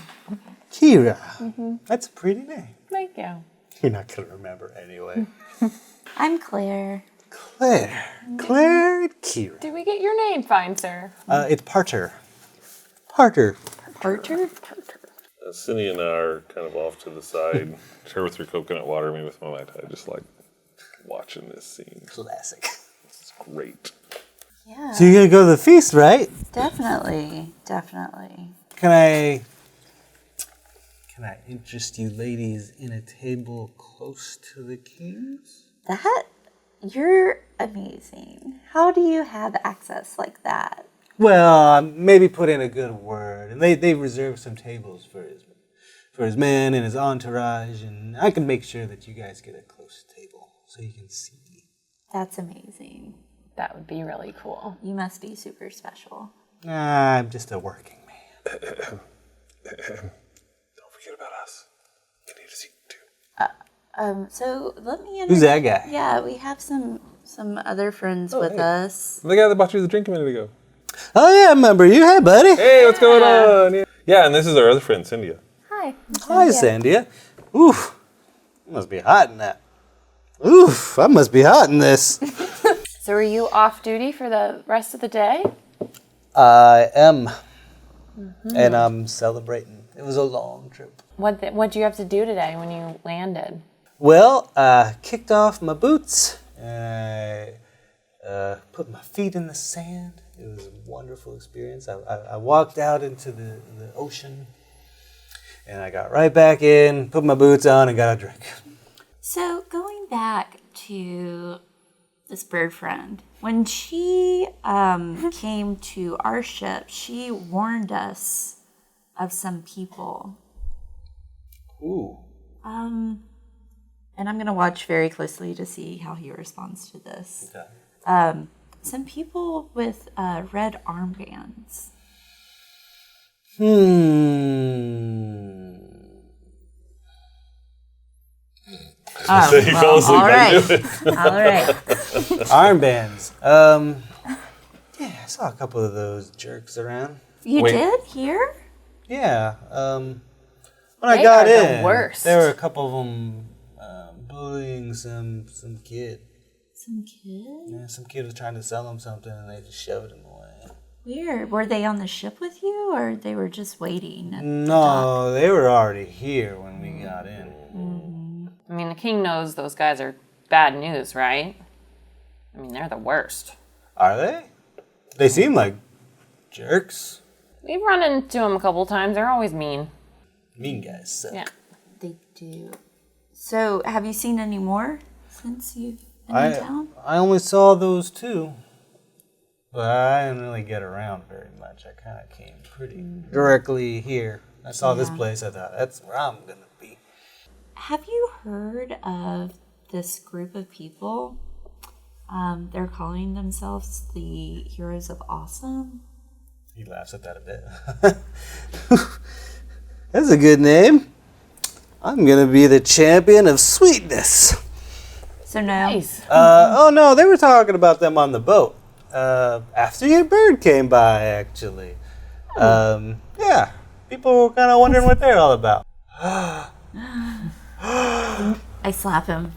Kira. That's a pretty name. Thank you. You're not going to remember anyway. I'm Claire. Claire. Claire and Kira. Did we get your name fine, sir? It's Parter. Parter. Archer? Cindy and I are kind of off to the side. Share with your coconut water, me with my Mai Tai. Just like watching this scene. Classic. It's great. Yeah. So you're going to go to the feast, right? Definitely. Can I interest you ladies in a table close to the king's? You're amazing. How do you have access like that? Well, maybe put in a good word. And they reserved some tables for his men and his entourage, and I can make sure that you guys get a close table so you can see. That's amazing. That would be really cool. You must be super special. I'm just a working man. Don't forget about us. We need a seat too. So let me Who's that guy? Yeah, we have some other friends with us. The guy that bought you the drink a minute ago. Oh, yeah, I remember you. Hey, buddy. Hey, what's going on? Yeah, and this is our other friend, Cynthia. Hi. Hi, Sandia. Oof. It must be hot in that. Oof, I must be hot in this. So are you off duty for the rest of the day? I am. And I'm celebrating. It was a long trip. What'd you have to do today when you landed? Well, I kicked off my boots and I put my feet in the sand. It was a wonderful experience. I walked out into the ocean and I got right back in, put my boots on, and got a drink. So going back to this bird friend, when she came to our ship, she warned us of some people. Ooh. And I'm going to watch very closely to see how he responds to this. Okay. Some people with red armbands. So you fell asleep all right. by doing it. All right. Armbands. Yeah, I saw a couple of those jerks around. You Wait. did here? Yeah. When I They got are the in, worst. there were a couple of them bullying some kid. Some kid? Yeah, some kid was trying to sell him something, and they just shoved him away. Weird. Were they on the ship with you, or they were just waiting? At the dock? No, they were already here when we got in. I mean, the king knows those guys are bad news, right? I mean, they're the worst. Are they? They seem like jerks. We've run into them a couple times. They're always mean. Mean guys. So. Yeah. They do. So, have you seen any more since you've been in town? I only saw those two. But I didn't really get around very much. I kind of came pretty directly here. I saw this place. I thought, that's where I'm going to be. Have you heard of this group of people? They're calling themselves the Heroes of Awesome. He laughs at that a bit. That's a good name. I'm going to be the champion of sweetness. So no. Nice. Oh, no, they were talking about them on the boat. After your bird came by, actually. Yeah, people were kind of wondering what they're all about. I slap him.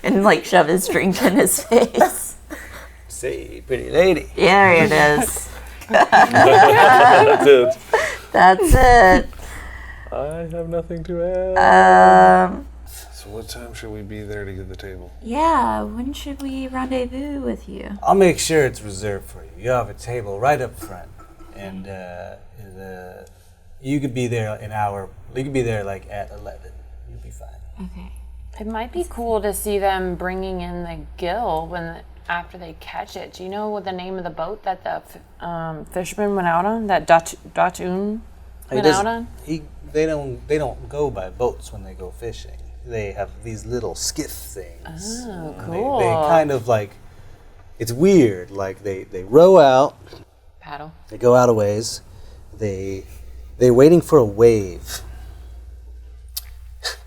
And like shove his drink in his face. Say, pretty lady. Yeah, there it is. That's it. That's it. I have nothing to add. So what time should we be there to get the table? Yeah, when should we rendezvous with you? I'll make sure it's reserved for you. You have a table right up front, and you could be there an hour. You could be there like at 11. You'll be fine. Okay. It might be cool to see them bringing in the gill after they catch it. Do you know what the name of the boat that the fisherman went out on? That Dutch-un went out on? They don't go by boats when they go fishing. They have these little skiff things. Oh, cool. They kind of like, it's weird. Like they row out. Paddle. They go out a ways. They're waiting for a wave.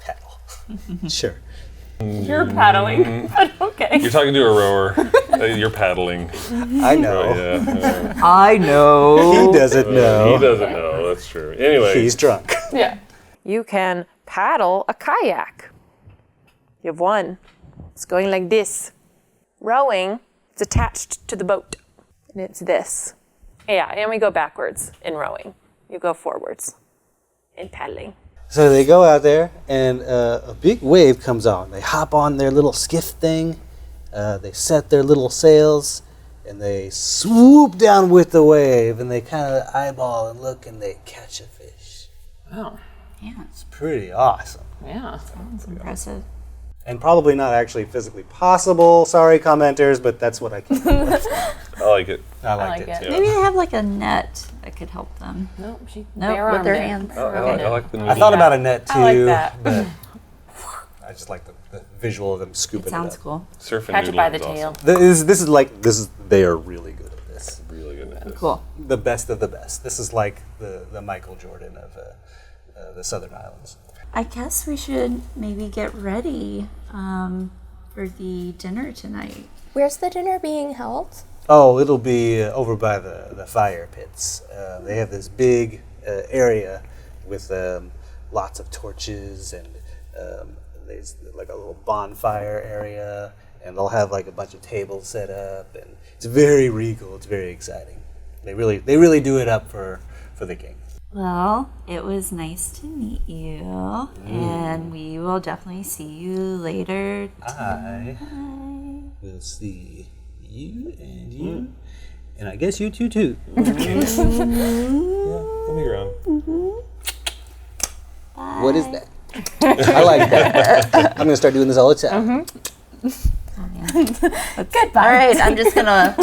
Paddle. Sure. You're paddling, but okay. You're talking to a rower. You're paddling. I know. Oh, yeah. I know. He doesn't know. He doesn't know. That's true. Anyway. He's drunk. Yeah. You can paddle a kayak. You have one. It's going like this. Rowing, it's attached to the boat. And it's this. Yeah, and we go backwards in rowing. You go forwards in paddling. So they go out there, and a big wave comes on. They hop on their little skiff thing. They set their little sails, and they swoop down with the wave, and they kind of eyeball and look, and they catch a fish. Oh, Yeah, It's pretty awesome. yeah. that's impressive. And probably not actually physically possible. Sorry, commenters, but that's what I came up with. I like it. I liked like it. it. Yeah. Maybe they have like a net that could help them. Nope, she Nope, bare with their armed it. hands. I like the new I thought about a net too, I like that. but I just like the visual of them scooping It sounds up. cool. surf and Catch it by the noodling is tail. awesome. They are really good at this. Really good at this. Cool. The best of the best. This is like the Michael Jordan of the Southern Islands. I guess we should maybe get ready for the dinner tonight. Where's the dinner being held? Oh, it'll be over by the fire pits. They have this big area with lots of torches, and there's like a little bonfire area, and they'll have like a bunch of tables set up, and it's very regal. It's very exciting. They really do it up for the king. Well, it was nice to meet you, and we will definitely see you later. I will see you and you, and I guess you too. I'll be around. What is that? I like that. I'm gonna start doing this all the time. Goodbye. All right, I'm just gonna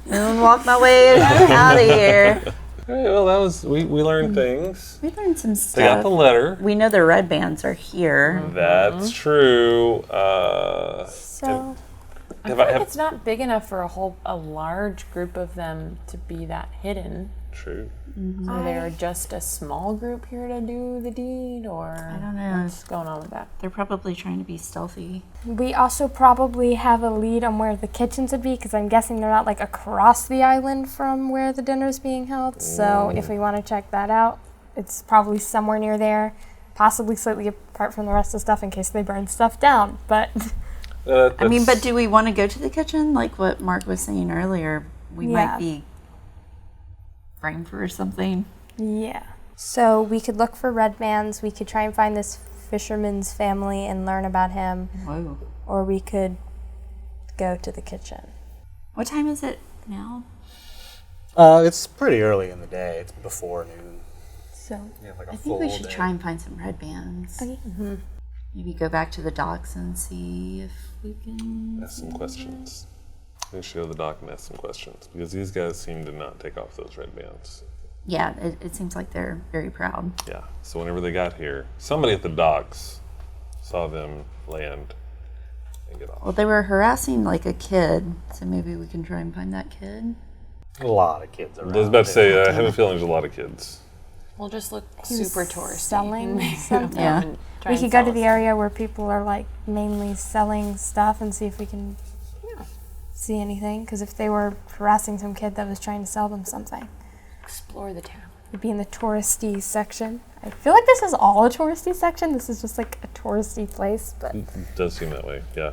moonwalk my way out of here. All right, well, that was we learned things. We learned some They got the stuff. letter. We know the red bands are here. That's true. So I feel like it's not big enough for a large group of them to be that hidden. True. Are there just a small group here to do the deed, or I don't know. what's going on with that? They're probably trying to be stealthy. we also probably have a lead on where the kitchens would be, because I'm guessing they're not like across the island from where the dinner's being held. So if we want to check that out, it's probably somewhere near there, possibly slightly apart from the rest of the stuff in case they burn stuff down. But I mean, but do we want to go to the kitchen? Like what Mark was saying earlier, we Yeah. might be framed for something. yeah. So we could look for red bands. We could try and find this fisherman's family and learn about him. Whoa. Or we could go to the kitchen. What time is it now? It's pretty early in the day. It's before noon. So You have like a I full think we should day. try and find some red bands. okay. Maybe go back to the docks and see if we can. Ask some questions. We should go to the dock and ask some questions because these guys seem to not take off those red bands. Yeah, it seems like they're very proud. Yeah. So whenever they got here, somebody at the docks saw them land and get off. Well, they were harassing like a kid, so maybe we can try and find that kid. A lot of kids around. I was about to say, I have a feeling there's a lot of kids. We'll just look He was super touristy. selling something. Yeah. And try We and could go sell to us the stuff. area where people are like mainly selling stuff and see if we can see anything. Because if they were harassing some kid that was trying to sell them something, Explore the town. it'd be in the touristy section. I feel like this is all a touristy section. This is just like a touristy place, but It does seem that way, yeah.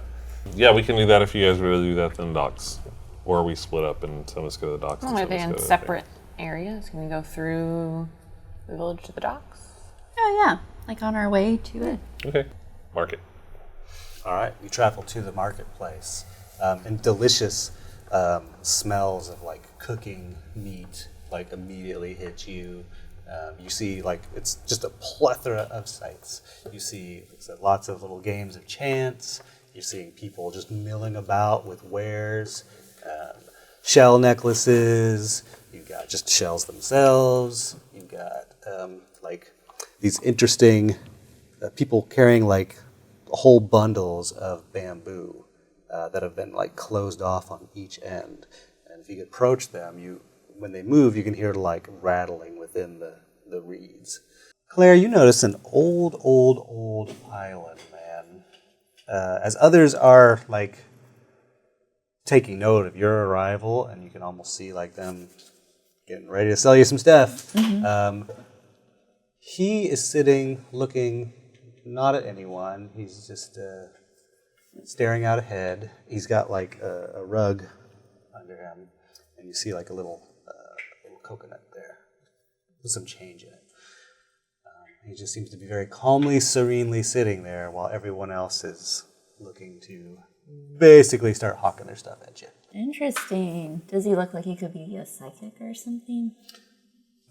Yeah, we can do that if you guys really do that, then docks. Or we split up and some of us go to the docks and Or some of they us go in to the separate area. So can we go through the village to the docks? Oh yeah, like on our way to it. Okay. Market. All right, we travel to the marketplace, and delicious smells of like cooking meat like immediately hit you. You see like it's just a plethora of sights. You see lots of little games of chance. You're seeing people just milling about with wares, shell necklaces. You've got just shells themselves. You've got like these interesting people carrying like whole bundles of bamboo that have been like closed off on each end. And if you approach them, when they move, you can hear like rattling within the reeds. Claire, you notice an old island, man. As others are like taking note of your arrival, and you can almost see like them getting ready to sell you some stuff. He is sitting, looking not at anyone. He's just staring out ahead. He's got like a rug under him, and you see like a little coconut there with some change in it. He just seems to be very calmly, serenely sitting there while everyone else is looking to basically start hawking their stuff at you. Interesting. Does he look like he could be a psychic or something?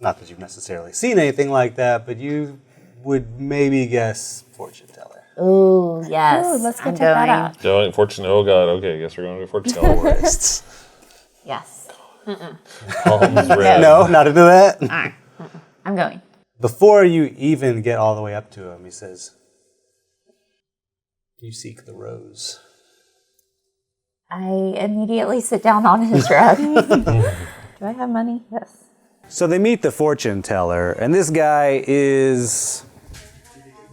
Not that you've necessarily seen anything like that, but you would maybe guess fortune teller. Oh, yes. Ooh, let's go I'm check that going. out. Going fortune. Oh God. Okay, I guess we're going to fortune teller. Yes. Palms red. No, not into that. I'm going. Before you even get all the way up to him, he says, "You seek the rose." I immediately sit down on his rug. Do I have money? Yes. So they meet the fortune teller, and this guy is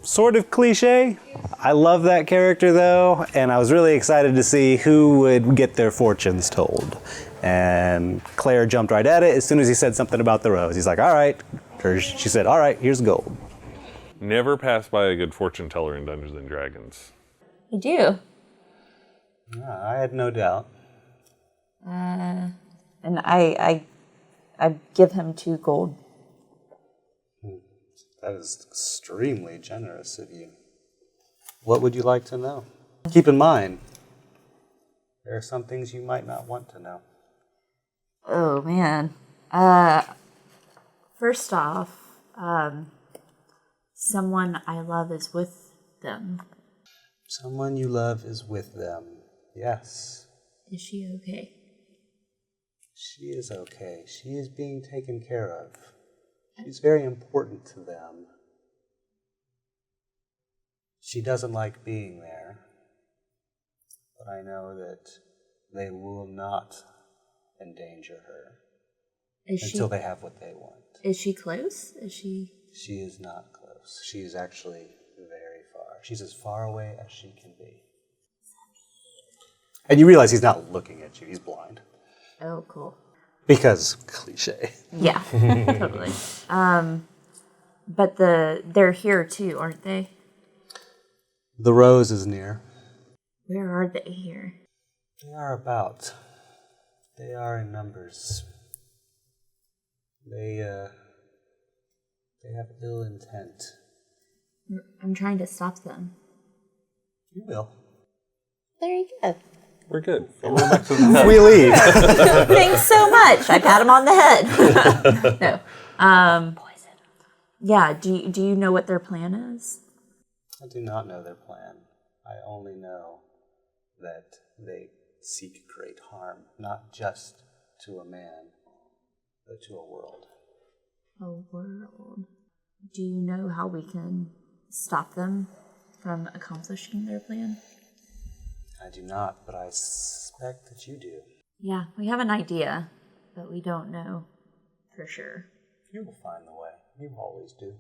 sort of cliche. I love that character though, and I was really excited to see who would get their fortunes told. And Claire jumped right at it as soon as he said something about the rose. He's like, all right. Or she said, all right, here's gold. Never pass by a good fortune teller in Dungeons and Dragons. I do. I had no doubt. And I give him 2 gold. That is extremely generous of you. What would you like to know? Keep in mind, there are some things you might not want to know. Oh, man. First off, someone I love is with them. Someone you love is with them. Yes. Is she okay? She is okay. She is being taken care of. She's very important to them. She doesn't like being there, but I know that they will not endanger her until they have what they want. Is she close? Is she? She is not close. She is actually very far. She's as far away as she can be. And you realize he's not looking at you. He's blind. Oh, cool. Because cliche. Yeah, totally. But they're here too, aren't they? The rose is near. Where are they here? They are about. They are in numbers. They have ill intent. I'm trying to stop them. You will. There you go. We're good. We're back to the We leave. Thanks so much. I pat him on the head. No. Poison. Yeah. Do you know what their plan is? I do not know their plan. I only know that they seek great harm, not just to a man, but to a world. A world. Do you know how we can stop them from accomplishing their plan? I do not, but I suspect that you do. Yeah, we have an idea, but we don't know for sure. You will find the way. You always do.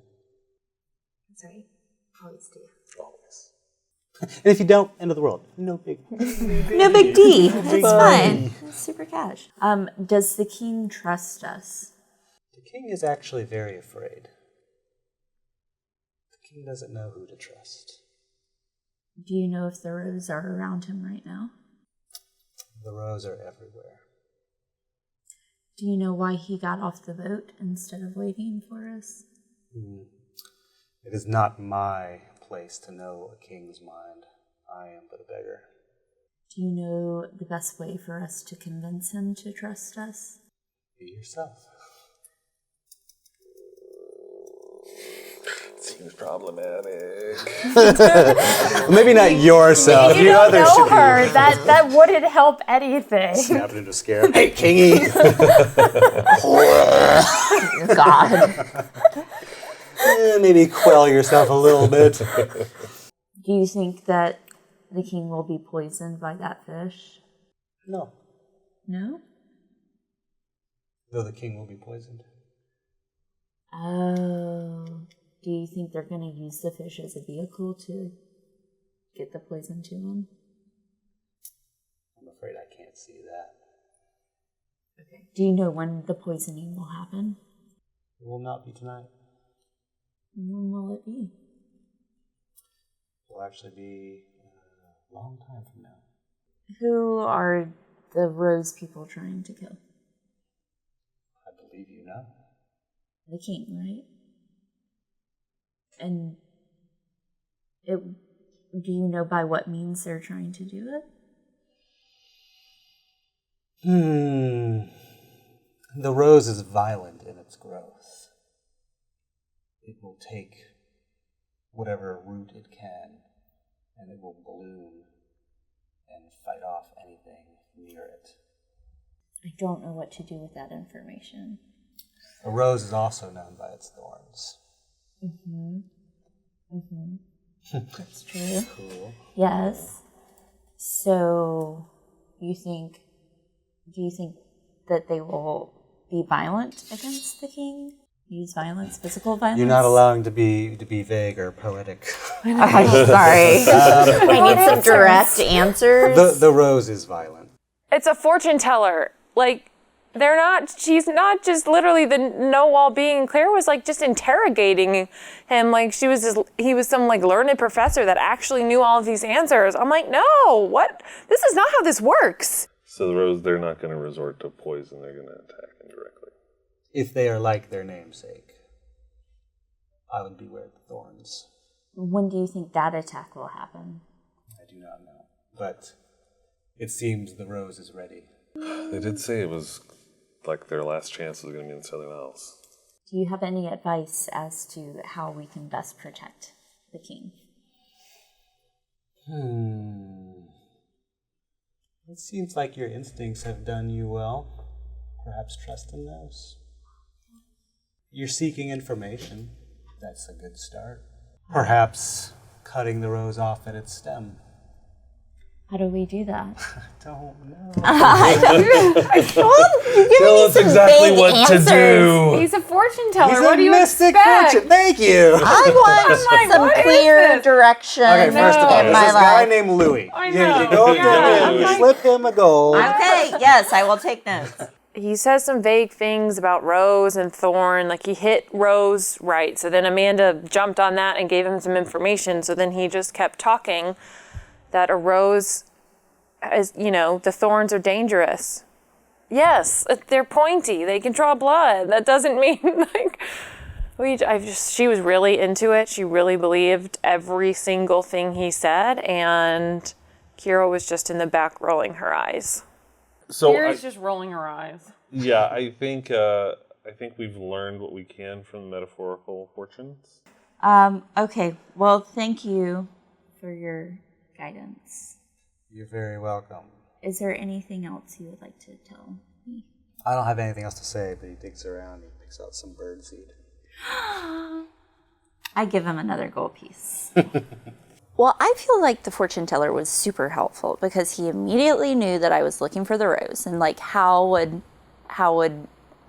That's right. Always do. Always. And if you don't, end of the world. No big. No big D. It's fine. It's super cash. Does the king trust us? The king is actually very afraid. The king doesn't know who to trust. Do you know if the rows are around him right now? The rows are everywhere. Do you know why he got off the boat instead of waiting for us? It is not my place to know a king's mind. I am but a beggar. Do you know the best way for us to convince him to trust us? Be yourself. Seems problematic. Maybe not yourself. You don't know her. That wouldn't help anything. Snap it into scare. Hey, Kingy! God. Maybe quell yourself a little bit. Do you think that the king will be poisoned by that fish? No. No? Though the king will be poisoned. Oh. Do you think they're going to use the fish as a vehicle to get the poison to him? I'm afraid I can't see that. Okay. Do you know when the poisoning will happen? It will not be tonight. When will it be? It will actually be a long time from now. Who are the Rose people trying to kill? I believe you know. The king, right? And do you know by what means they're trying to do it? The rose is violent in its growth. It will take whatever root it can, and it will bloom and fight off anything near it. I don't know what to do with that information. A rose is also known by its thorns. That's true. Cool. Yes. So, do you think that they will be violent against the king? Use violence, physical violence? You're not allowing to be vague or poetic. I'm sorry. I need some direct answers. The rose is violent. It's a fortune teller. Like, she's not just literally the know-all being. Claire was like just interrogating him like he was some like learned professor that actually knew all of these answers. I'm like, no, what? This is not how this works. So the Rose, they're not going to resort to poison. They're going to attack indirectly. If they are like their namesake, I would beware the thorns. When do you think that attack will happen? I do not know. But it seems the rose is ready. They did say it was like their last chance was going to be in Southern Isles. Do you have any advice as to how we can best protect the king? It seems like your instincts have done you well. Perhaps trust in those. You're seeking information. That's a good start. Perhaps cutting the rose off at its stem. How do we do that? Don't know. Tell us exactly what to do. He's a fortune teller. He's What a do you mystic expect? fortune. Thank you. I want some what is clear this? direction Okay, first of all, in there's my this guy life. named Louis. I You know. go up to Yeah. him, you slip him a gold. Okay, yes, I will take notes. He says some vague things about Rose and Thorn, like he hit Rose right. So then Amanda jumped on that and gave him some information. So then he just kept talking that a rose, is, the thorns are dangerous. Yes, they're pointy. They can draw blood. That doesn't mean she was really into it. She really believed every single thing he said, and Kira was just in the back rolling her eyes. So Kira's just rolling her eyes. yeah, I think we've learned what we can from the metaphorical fortunes. Okay, well, thank you for your guidance. You're very welcome. Is there anything else you would like to tell me? I don't have anything else to say, but he digs around. He picks out some birdseed. I give him another gold piece. Well, I feel like the fortune teller was super helpful because he immediately knew that I was looking for the rose, and like how would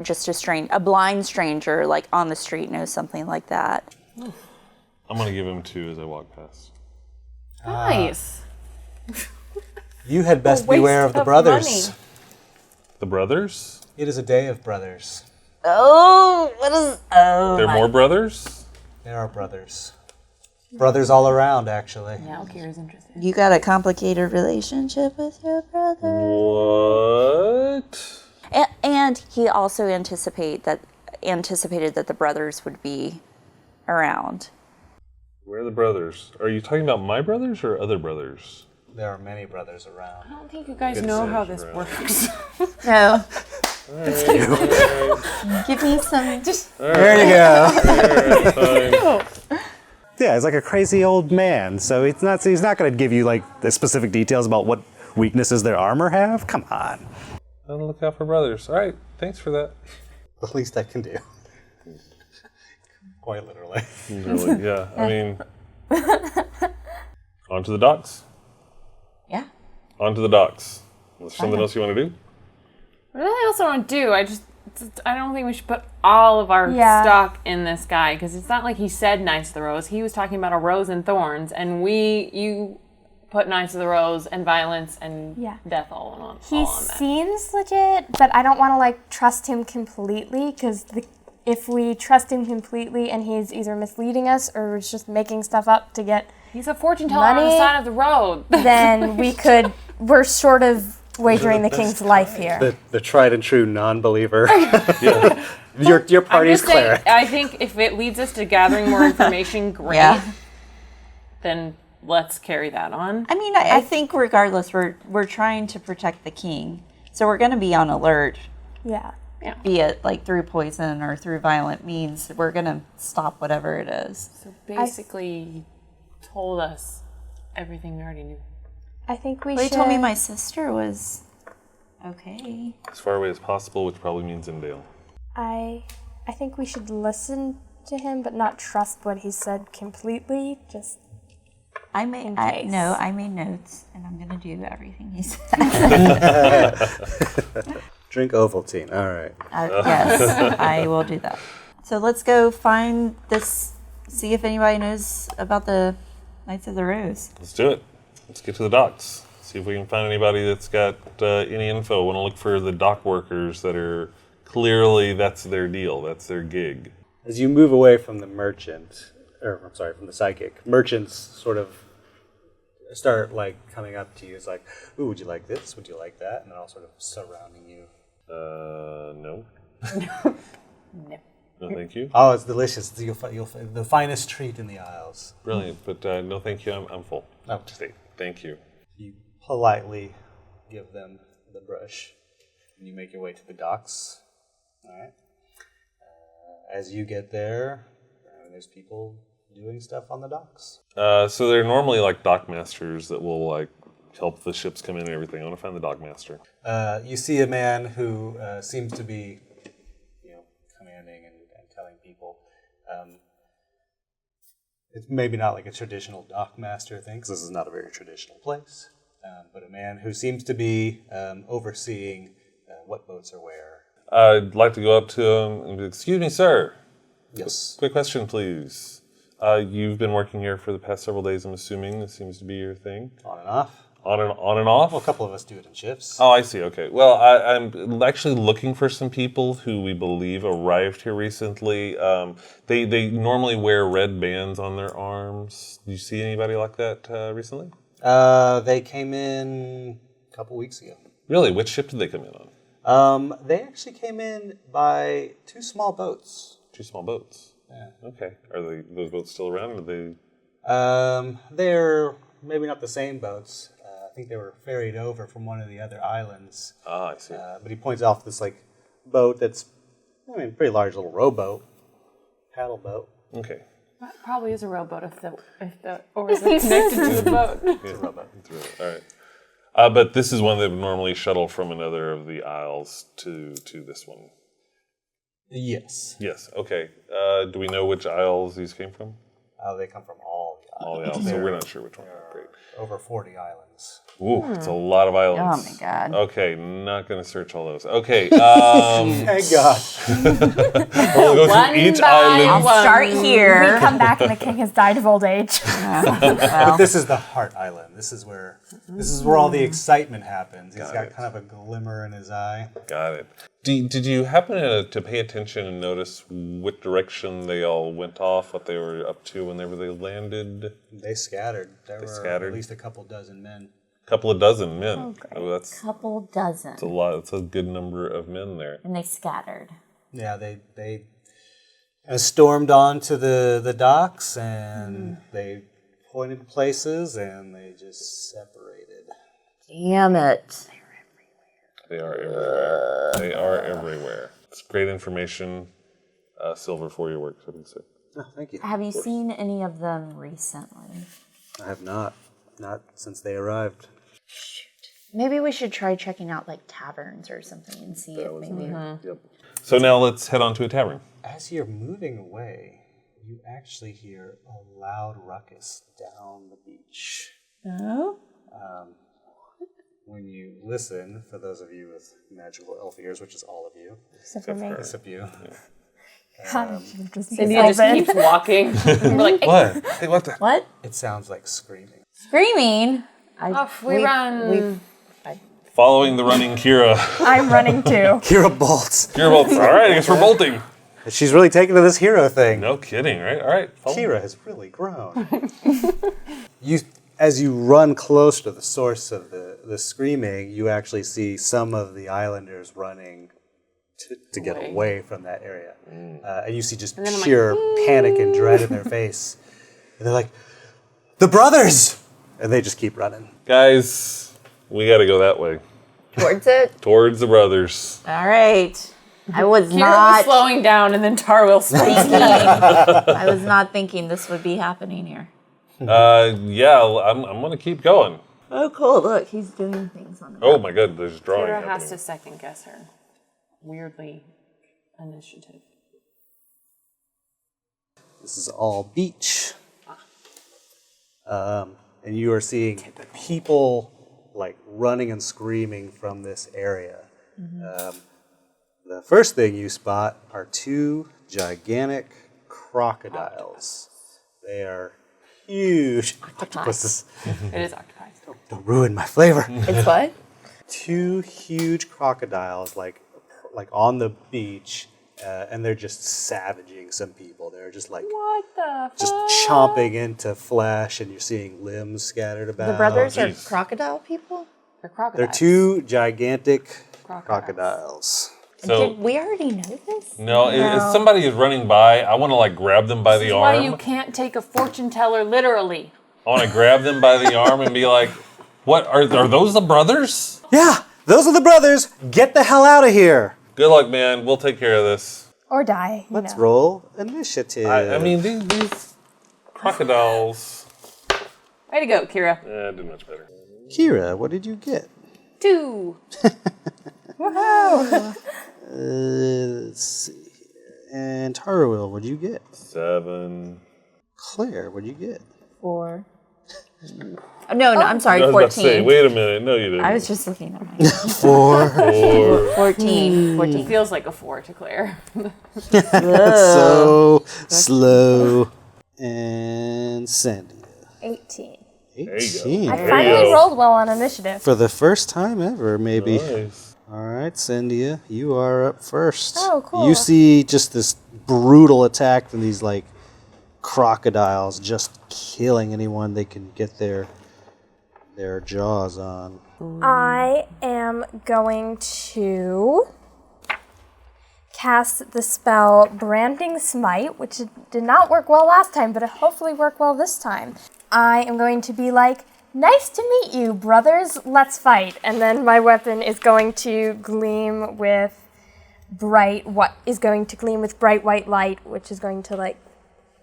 just a blind stranger like on the street know something like that? I'm going to give him 2 as I walk past. Nice. You had best waste beware of the of brothers. money. The brothers? It is a day of brothers. Oh, what is? Oh, There are more brothers? There are brothers. Brothers all around, actually. Now Kira's interested. you got a complicated relationship with your brother. What? And he also anticipated that the brothers would be around. Where are the brothers? Are you talking about my brothers or other brothers? There are many brothers around. I don't think you guys know how this works. No. Give me some. There you go. Fine. Yeah, he's like a crazy old man, so he's not going to give you like the specific details about what weaknesses their armor have. Come on. I'll look out for brothers. All right, thanks for that. The least I can do. Quite literally. Really, yeah. I mean, on to the docks. Yeah. On to the docks. Is there something else you want to do? What I also want to do, I don't think we should put all of our stock in this guy, because it's not like he said Knights of the Rose. He was talking about a rose and thorns, and you put Knights of the Rose and violence and death all on He that. seems legit, but I don't want to like trust him completely, because if we trust him completely and he's either misleading us or is just making stuff up to get He's a fortune teller on the money, side of the road. then we're sort of wagering the king's life here. The tried and true non-believer. Your I'm party's just saying, cleric. I think if it leads us to gathering more information, great. Yeah. Then let's carry that on. I mean, I think regardless, we're trying to protect the king, so we're going to be on alert. Yeah. Be it like through poison or through violent means, we're going to stop whatever it is. So basically, you told us everything we already knew. I think we They should. told me my sister was okay. As far away as possible, which probably means in Dale. I think we should listen to him, but not trust what he said completely. Just I made case. I made notes, and I'm going to do everything he said. Drink Ovaltine. All right. Yes, I will do that. So let's go find this. See if anybody knows about the Knights of the Rose. Let's do it. Let's get to the docks. See if we can find anybody that's got any info. Want to look for the dock workers that are clearly that's their deal. That's their gig. As you move away from the merchant, from the psychic, merchants sort of start like coming up to you. It's like, ooh, would you like this? Would you like that? And they're all sort of surrounding you. No. No, thank you. Oh, it's delicious. You'll find the finest treat in the aisles. Brilliant, but no, thank you. I'm full. Oh. Thank you. You politely give them the brush, and you make your way to the docks. All right. As you get there, there's people doing stuff on the docks. So they're normally like dock masters that will like help the ships come in and everything. I want to find the dock master. You see a man who seems to be, commanding and telling people. It's maybe not like a traditional dock master thing, because this is not a very traditional place. But a man who seems to be overseeing what boats are where. I'd like to go up to him and be, excuse me, sir. Yes. Quick question, please. You've been working here for the past several days, I'm assuming. This seems to be your thing. On and off. On and off? Well, a couple of us do it in shifts. Oh, I see. Okay. Well, I'm actually looking for some people who we believe arrived here recently. They normally wear red bands on their arms. Do you see anybody like that recently? They came in a couple weeks ago. Really? Which ship did they come in on? They actually came in by 2 small boats. 2 small boats. Yeah. Okay. Are those boats still around? Or are they? They're maybe not the same boats. I think they were ferried over from one of the other islands. Ah, I see. But he points off this boat that's, pretty large little rowboat, paddle boat. Okay. That probably is a rowboat if the oars are connected to the boat. Yeah, rowboat. All right. But this is one that would normally shuttle from another of the isles to this one. Yes. Yes. Okay. Do we know which isles these came from? They come from all the All islands. the isles. So we're not sure which one. Great. Over 40 islands. Ooh, it's a lot of islands. Oh my God. Okay, not going to search all those. Okay. Thank God. We'll go through each island. Start here. We come back and the king has died of old age. But this is the Heart Island. This is where all the excitement happens. He's got kind of a glimmer in his eye. Got it. Did you happen to pay attention and notice what direction they all went off, what they were up to whenever they landed? They scattered. There were scattered? at least a couple dozen men. Couple of dozen men. Oh, that's Couple dozen. a lot. It's a good number of men there. And they scattered. Yeah, they stormed onto the docks and they pointed places and they just separated. Damn it. They are everywhere. They are everywhere. It's great information. Silver for your work, so to say. Oh, thank you. Have you seen any of them recently? I have not since they arrived. Maybe we should try checking out like taverns or something and see if maybe. Yep. So now let's head on to a tavern. As you're moving away, you actually hear a loud ruckus down the beach. Oh. When you listen, for those of you with magical elf ears, which is all of you, Except for me. except you, India just keeps walking. We're like, What? Hey, what the? What? it sounds like screaming. Screaming. off we run. Following the running Kira. I'm running too. Kira bolts. Kira bolts. All right, I guess we're bolting. She's really taken to this hero thing. No kidding, right? All right. follow me. Kira has really grown. As you run close to the source of the screaming, you actually see some of the islanders running to get away from that area. And you see just pure panic and dread in their face. And they're like, the brothers! And they just keep running. Guys, we got to go that way. Towards it. Towards the brothers. All right. I was Kira was not slowing down, and then Tarwill slowed thinking. down. I was not thinking this would be happening here. Yeah, I'm going to keep going. Oh, cool! Look, he's doing things on the. Oh my God, there's drawing Kira happening. has to second guess her. Weirdly, initiative. This is all beach. And you are seeing people like running and screaming from this area. The first thing you spot are two gigantic crocodiles. They are huge octopuses. It is occupied. Don't ruin my flavor. It's what? Two huge crocodiles like on the beach, and they're just savaging some people. They're just like What the just chomping into flesh, and you're seeing limbs scattered about. The brothers are geez. crocodile people. They're crocodiles. They're two gigantic Crocodiles. crocodiles. So, Did we already know this? no, if somebody is running by, I want to like grab them by the Why arm. you can't take a fortune teller literally. I want to grab them by the arm and be like, what, are those the brothers? Yeah, those are the brothers. Get the hell out of here. Good luck, man. We'll take care of this. Or die. Let's roll initiative. I mean, these crocodiles, Way to go, Kira. did much better. Kira, what did you get? 2. Let's see here. And Tarwill, what'd you get? 7. Claire, what'd you get? 4. Oh, no, I'm sorry, I was about to 14. say, wait a minute. No, you didn't. I was just looking at my 4. 14. 14. Feels like a 4 to Claire. So slow. And Sandy. 18. 18. I There you finally go. rolled well on initiative. For the first time ever, maybe. Nice. All right, Sandia, you are up first. Oh, cool. You see just this brutal attack from these like crocodiles, just killing anyone they can get their jaws on. I am going to cast the spell Branding Smite, which did not work well last time, but it hopefully worked well this time. I am going to be like, nice to meet you, brothers, let's fight. And then my weapon is going to gleam with bright white light, which is going to like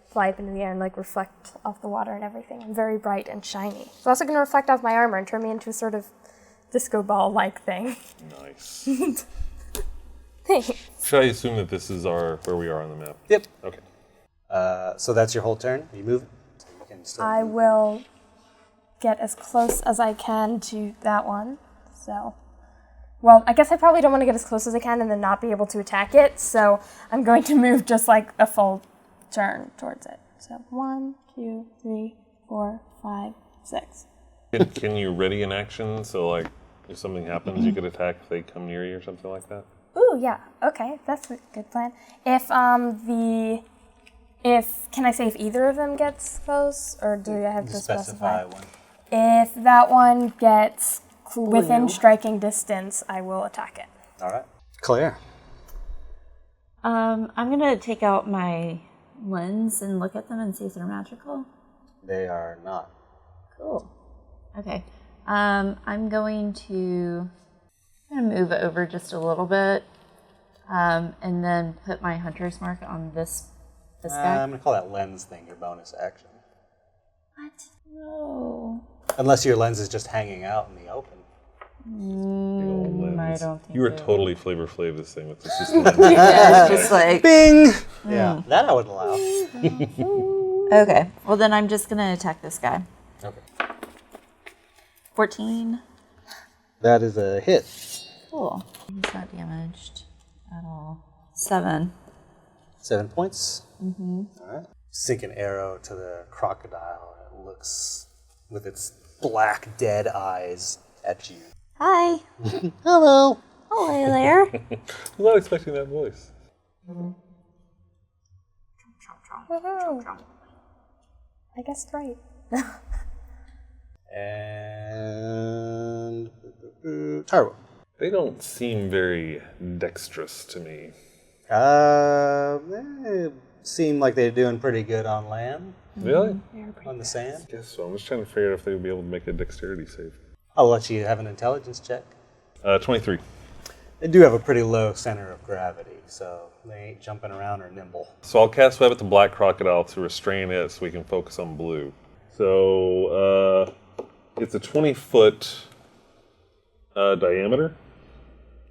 fly up into the air and like reflect off the water and everything. I'm very bright and shiny. It's also going to reflect off my armor and turn me into a sort of disco ball-like thing. Nice. Thanks. Should I assume that this is where we are on the map? Yep. Okay. So that's your whole turn. You move. So you can still I move. will get as close as I can to that one. So, well, I guess I probably don't want to get as close as I can and then not be able to attack it. So I'm going to move just like a full turn towards it. So 1, 2, 3, 4, 5, 6. Can you ready an action so like if something happens, you could attack if they come near you or something like that? Ooh, yeah. Okay, that's a good plan. Can I say if either of them gets close, or do I have to Just specify? one. If that one gets within striking distance, I will attack it. All right. Claire. I'm gonna take out my lens and look at them and see if they're magical. They are not. Cool. Okay. I'm going to move over just a little bit, and then put my hunter's mark on this guy. I'm going to call that lens thing your bonus action. What? No. Unless your lens is just hanging out in the open. I don't think You were they totally Flavor Flav this thing with this. Just Yeah, it's just like. Bing! Yeah, that I would allow. Okay. Well, then I'm just gonna attack this guy. Okay. 14. That is a hit. Cool. He's not damaged at all. 7. 7 points. Mm-hmm. All right. Sink an arrow to the crocodile. It looks with its black, dead eyes at you. Hi. Hello. Hello there. I'm not expecting that voice. I guessed right. And Taro. They don't seem very dexterous to me. They seem like they're doing pretty good on land, Really? on the sand. Guess so. I'm just trying to figure out if they would be able to make a dexterity save. I'll let you have an intelligence check. 23. They do have a pretty low center of gravity, so they ain't jumping around or nimble. So I'll cast Web at the black crocodile to restrain it so we can focus on blue. So it's a 20-foot diameter,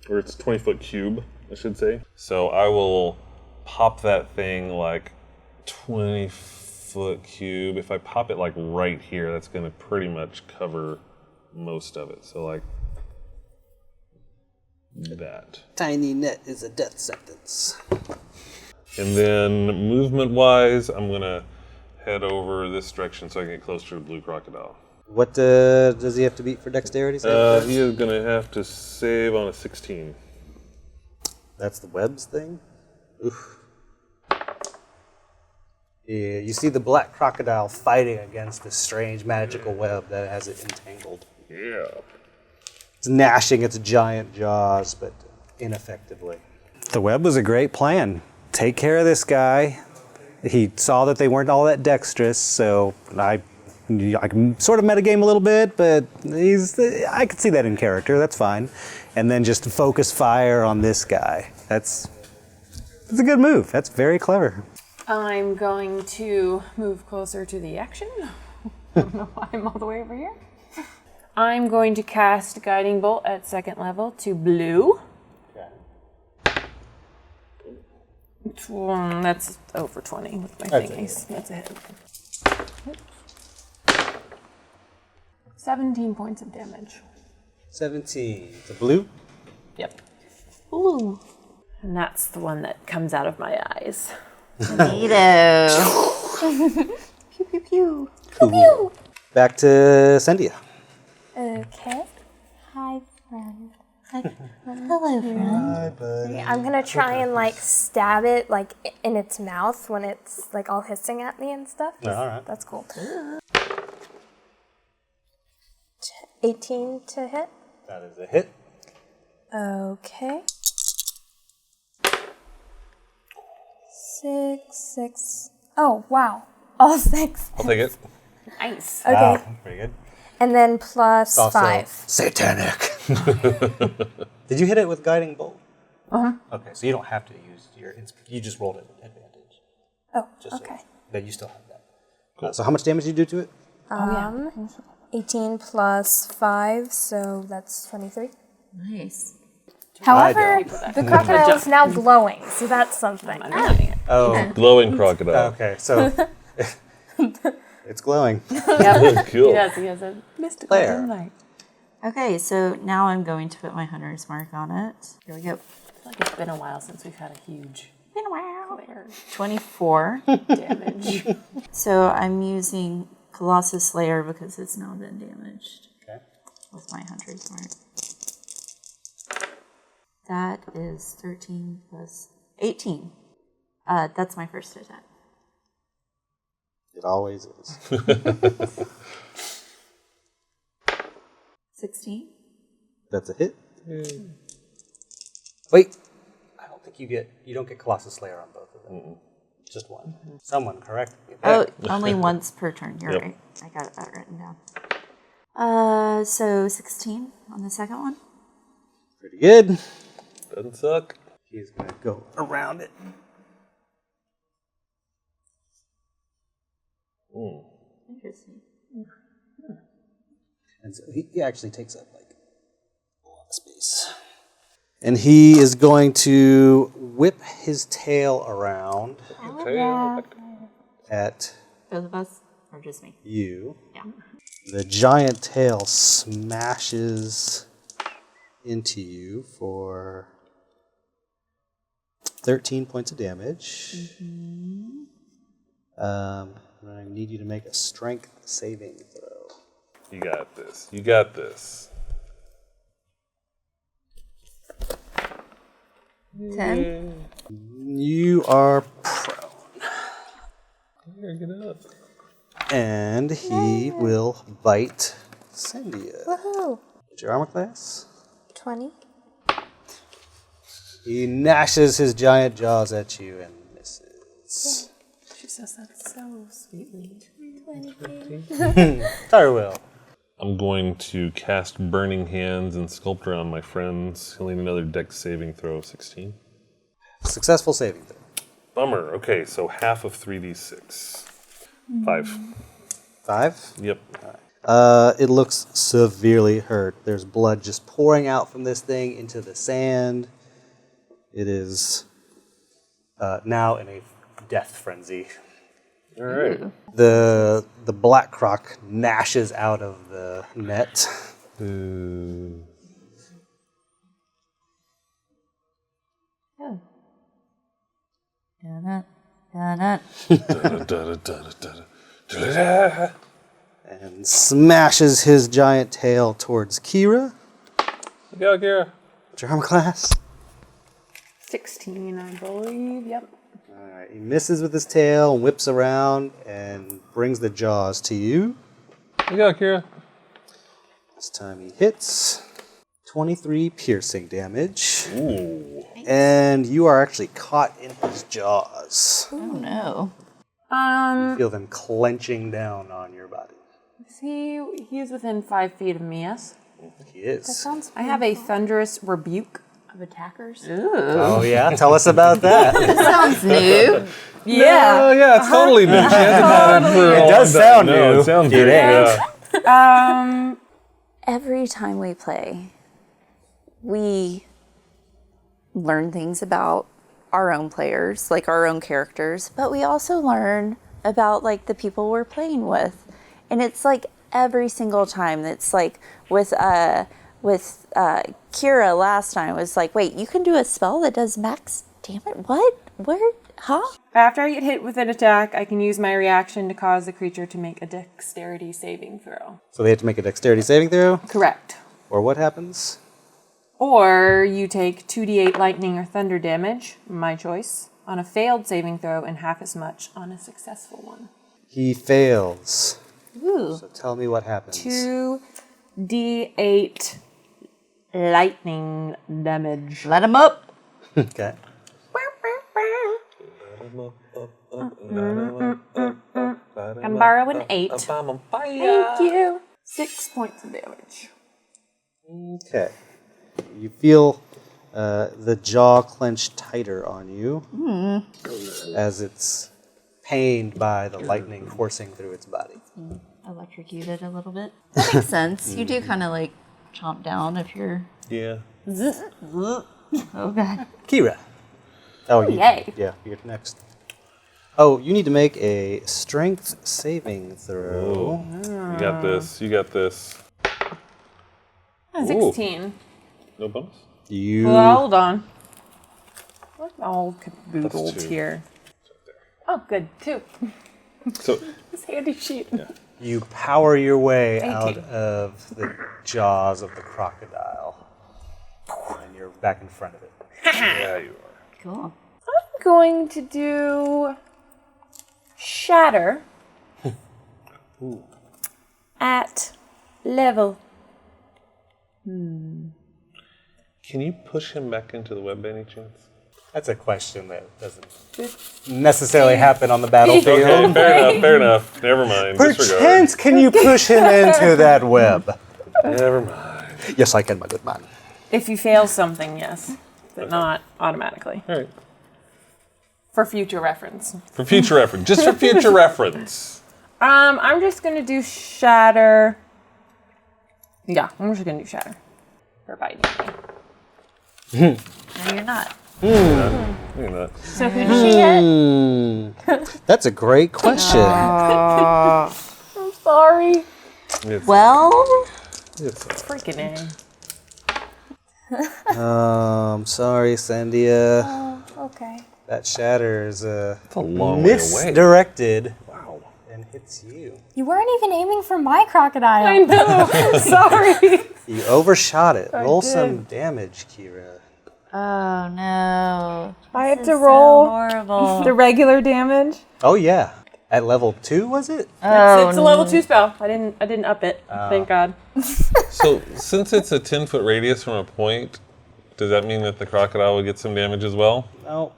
or it's a 20-foot cube, I should say. So I will pop that thing like 20-foot cube. If I pop it like right here, that's going to pretty much cover most of it. So like that. Tiny net is a death sentence. And then movement-wise, I'm going to head over this direction so I can get closer to the blue crocodile. What does he have to beat for dexterity? He is going to have to save on a 16. That's the webs thing? Oof. Yeah, you see the black crocodile fighting against this strange magical web that has it entangled. Yeah. It's gnashing its giant jaws, but ineffectively. The web was a great plan. Take care of this guy. He saw that they weren't all that dexterous, so I sort of metagame a little bit, but I could see that in character. That's fine. And then just focus fire on this guy. That's a good move. That's very clever. I'm going to move closer to the action. I don't know why I'm all the way over here. I'm going to cast Guiding Bolt at 2nd level to blue. That's over 20 with my thingies. That's a hit. 17 points of damage. 17. The blue? Yep. Ooh. And that's the one that comes out of my eyes. Neato. Pew, pew, pew. Cool. Pew, pew. Back to Sendia. Okay. Hi, friend. Hello, friend. Hi, buddy. I'm gonna try and like stab it like in its mouth when it's like all hissing at me and stuff. All right. That's cool. 18 to hit. That is a hit. Okay. 6. Oh, wow. All 6. I'll take it. Nice. Okay. Wow, pretty good. And then plus Also 5. satanic. Did you hit it with guiding bolt? Okay, so you don't have to use your. You just rolled it with advantage. Oh, Just okay. but you still have that. Cool. So how much damage did you do to it? 18 plus 5, so that's 23. Nice. However, don't. the crocodile is now glowing, so that's something. Oh, Glowing crocodile. okay. So it's glowing. Cool. He has a mystical Claire. light. Okay, so now I'm going to put my hunter's mark on it. Here we go. I feel like it's been a while since we've had a huge Been a while. Claire 24. damage. So I'm using Colossus Slayer because it's now been damaged Okay. with my hunter's mark. That is 13 plus 18. That's my first attack. It always is. 16. That's a hit. Wait, I don't think you don't get Colossus Slayer on both of them. Just one. Someone correct me. Oh, only once per turn. You're Yep. right. I got that written down. So 16 on the second one. Pretty good. Doesn't suck. He's going to go around it. Interesting. And so he actually takes up like a lot of space. And he is going to whip his tail around at Both of us, or just me? you. Yeah. The giant tail smashes into you for 13 points of damage. I need you to make a strength saving throw. You got this. You got this. 10. You are prone. Here, get up. And he will bite Cyndia. Woohoo! What's your armor class? 20. He gnashes his giant jaws at you and misses. She says that so sweetly. Tyrell. I'm going to cast Burning Hands and Sculpt around my friends. He'll need another dex saving throw of 16. Successful saving throw. Bummer. Okay, so half of 3d6. 5. 5? Yep. It looks severely hurt. There's blood just pouring out from this thing into the sand. It is now in a death frenzy. All right. The black croc gnashes out of the net. Oh. Dun-dun, dun-dun. And smashes his giant tail towards Kira. Go, Kira. What's your armor class? 16, I believe. Yep. Alright, he misses with his tail, whips around, and brings the jaws to you. Go, Kira. This time he hits. 23 piercing damage. Ooh. And you are actually caught in his jaws. Oh no. You feel them clenching down on your body. He is within 5 feet of me, yes? He is. I have a thunderous rebuke of attackers. Oh yeah? Tell us about that. Sounds new. Oh, yeah, it's totally new. She hasn't had it for a long does time. sound No, new. it sounds It great. ain't. Yeah. Every time we play, we learn things about our own players, like our own characters, but we also learn about like the people we're playing with. And it's like every single time. It's like with Kira last time, it was like, wait, you can do a spell that does max damage? What? Where? Huh? After I get hit with an attack, I can use my reaction to cause the creature to make a dexterity saving throw. So they have to make a dexterity saving throw? Correct. Or what happens? Or you take 2d8 lightning or thunder damage, my choice, on a failed saving throw and half as much on a successful one. He fails. Ooh. So tell me what happens. 2d8 lightning damage. Let him up. Okay. Can borrow an 8. Thank you. 6 points of damage. Okay. You feel the jaw clench tighter on you as it's pained by the lightning coursing through its body. Electrocuted a little bit. That makes sense. You do kind of like chomp down if you're. Yeah. Oh god. Kira. Oh, you, yay. Yeah, you're next. Oh, you need to make a strength saving throw. You got this. You got this. 16. No bumps? You Well, hold on. We're all That's caboodled 2. here. Oh, good. 2. So, This handy sheet. you power your way 18. out of the jaws of the crocodile. And you're back in front of it. yeah, you are. Cool. I'm going to do Shatter at level Can you push him back into the web by any chance? That's a question that doesn't necessarily happen on the battlefield. Okay, fair enough. Never mind. Disregard. Perchance, can you push him into that web? Never mind. Yes, I can, my good man. If you fail something, yes, but not automatically. All right. For future reference. For future reference. Just for future reference. I'm just gonna do shatter. Yeah, I'm just gonna do shatter. For biting me. No, you're not. You're not. So who did she get? That's a great question. I'm sorry. Well, It's Freaking A. Sorry, Sandia. Oh, okay. That shatter is a long way away. misdirected. Wow. And hits you. You weren't even aiming for my crocodile. I know. Sorry. You overshot it. Roll did. some damage, Kira. oh no. I had This to is roll so horrible. the regular damage. Oh yeah. At level 2, was it? It's a level 2 spell. I didn't up it. Thank God. So, since it's a 10-foot radius from a point, does that mean that the crocodile would get some damage as well? No.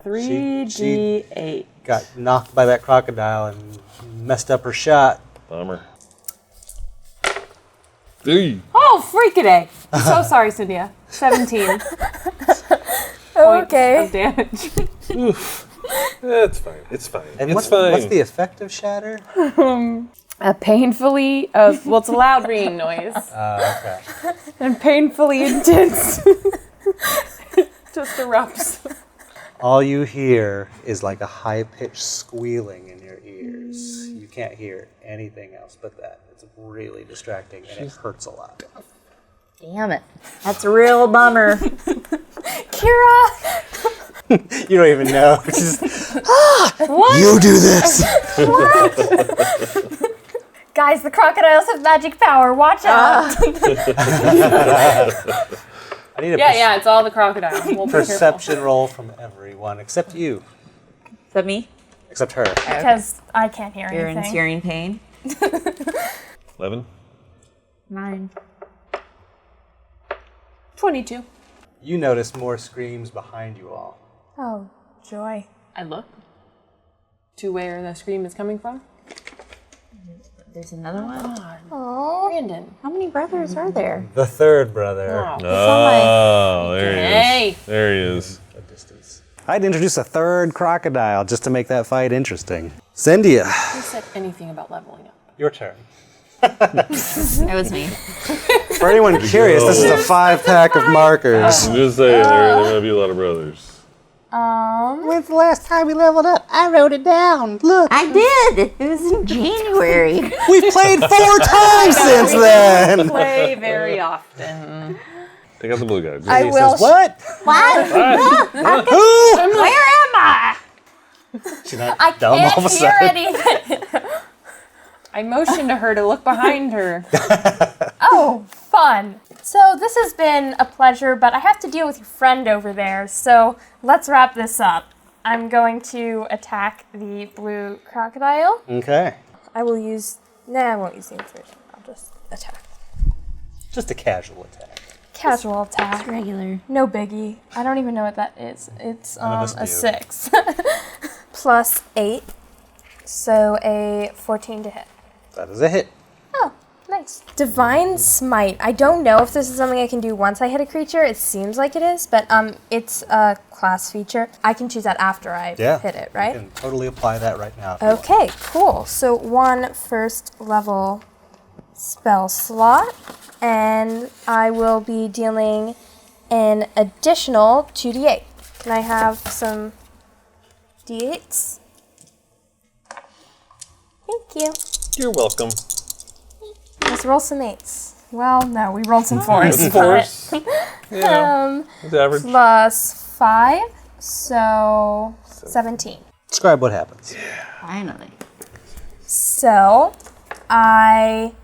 3d8. Got knocked by that crocodile and messed up her shot. Bummer. Hey. Oh, freaking A. I'm so sorry, Cynthia. 17 Okay. of damage. It's fine. It's fine. And it's what's fine. the effect of shatter? A painfully, well, it's a loud ringing noise. Okay. And painfully intense. Just erupts. All you hear is like a high-pitched squealing in your ears. You can't hear anything else but that. It's really distracting and it hurts a lot. Damn it. That's a real bummer. Kira! You don't even know. It's just, you do this. Guys, the crocodiles have magic power. Watch out. I need a Yeah, it's all the crocodile. We'll be careful. perception roll from everyone except you. Is that me? Except her. Because I can't hear You're in anything. searing pain. 11? 9. 22. You notice more screams behind you all. Oh, joy. I look to where the scream is coming from. There's another one. Oh. Brandon. How many brothers are there? The third brother. Oh, there he Hey. is. There he is. A distance. I'd introduce a third crocodile just to make that fight interesting. Zendia. Who said anything about leveling up? Your turn. It was me. For anyone curious, this is a 5-pack of markers. I'm just saying, there might be a lot of brothers. When's the last time we leveled up? I wrote it down. Look. I did. It was in January. We've played 4 times since then. Play very often. Take out the blue guy. I He will. says, what? What? Who? Where am I? She's not I dumb all of a can't hear sudden. anything. I motioned to her to look behind her. Oh, fun. So this has been a pleasure, but I have to deal with your friend over there, so let's wrap this up. I'm going to attack the blue crocodile. Okay. I will use... Nah, I won't use the inspiration. I'll just attack. Just a casual attack. Casual attack. Regular. No biggie. I don't even know what that is. It's None of us a do. 6. Plus 8. So a 14 to hit. That is a hit. Oh, nice. Divine Smite. I don't know if this is something I can do once I hit a creature. It seems like it is, but it's a class feature. I can choose that after I hit it, right? You can totally apply that right now. If you want. Okay, cool. So 1 first level spell slot, and I will be dealing an additional 2d8. Can I have some d8s? Thank you. You're welcome. Let's roll some 8s. Well, no, we rolled some 4s. Of course. Yeah. It's average. Plus 5, so 17. Describe what happens. Finally. So I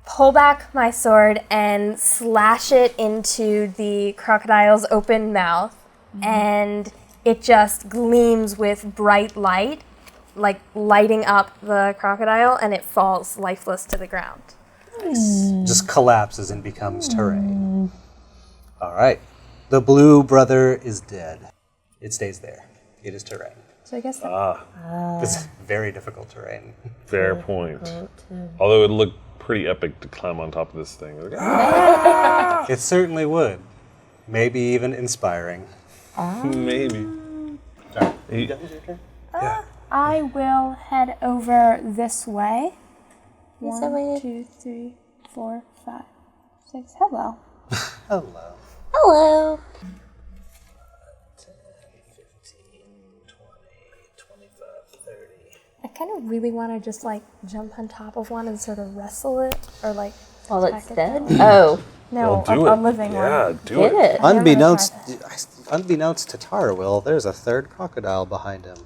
pull back my sword and slash it into the crocodile's open mouth, and it just gleams with bright light, like lighting up the crocodile, and it falls lifeless to the ground. Just collapses and becomes terrain. All right. The blue brother is dead. It stays there. It is terrain. So I guess that It's very difficult terrain. Fair point. Although it looked pretty epic to climb on top of this thing. Like, ah! It certainly would. Maybe even inspiring. Maybe. He- I will head over this way. This 1, way. 2, 3, 4, 5, 6. Hello. Hello. Hello. 30. I kind of really want to just like jump on top of one and sort of wrestle it, or like While it's attack it dead? that way. Oh, No, do a it. living Yeah, one. do did it. it? Unbeknownst to Tarwill, there's a third crocodile behind him.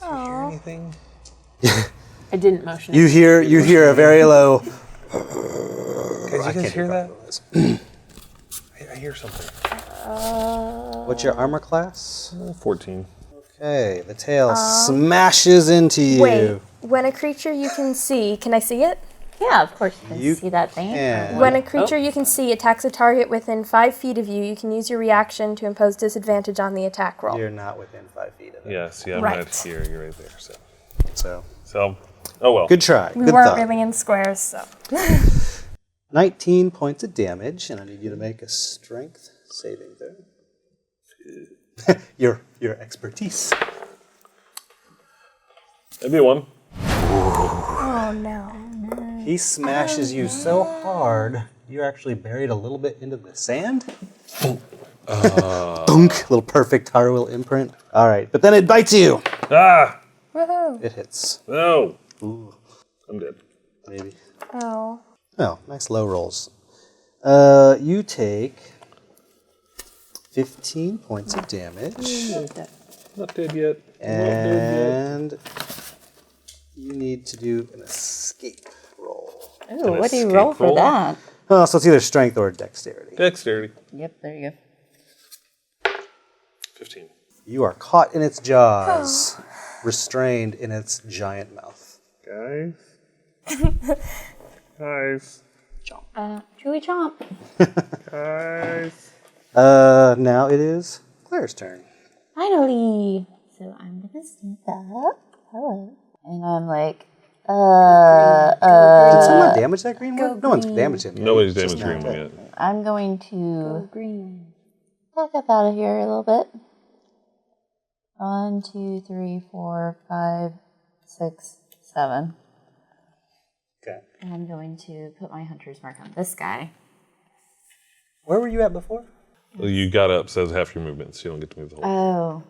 Do you hear anything? I didn't motion. You hear a very low. Guys, you guys hear that? I hear something. What's your armor class? 14. Okay, the tail smashes into you. Wait, when a creature you can see, can I see it? Yeah, of course you can You see that thing. And When a creature you can see attacks a target within 5 feet of you, you can use your reaction to impose disadvantage on the attack roll. you're not within 5 feet of it. Yes, yeah, I'm Right. right here. You're right there. So, So, oh well. good try. We Good weren't thought. really in squares, so. 19 points of damage, and I need you to make a strength saving throw. your expertise. That'd be a 1. Oh no. He smashes you so hard, you're actually buried a little bit into the sand. Dunk, little perfect Tarwill imprint. All right, but then it bites you. Ah! Woohoo. It hits. No! Ooh, I'm dead. maybe. Oh. Oh, nice low rolls. You take 15 points of damage, Not dead yet. and you need to do an escape roll. Ooh, what do you roll escape roll? for that? Oh, so it's either strength or dexterity. Dexterity. Yep, there you go. 15. You are caught in its jaws, restrained in its giant mouth. Guys? Guys? Chewy chomp. Guys? Now it is Claire's turn. Finally. So I'm gonna stand up. Hello. And I'm like, Did someone damage that green one? No one's damaged him yet. Nobody's It's just damaged not green dead. yet. I'm going to back up out of here a little bit. 1, 2, 3, 4, 5, 6, 7. Okay. And I'm going to put my hunter's mark on this guy. Where were you at before? Well, you got up, says half your movement, so you don't get to move the whole. Oh,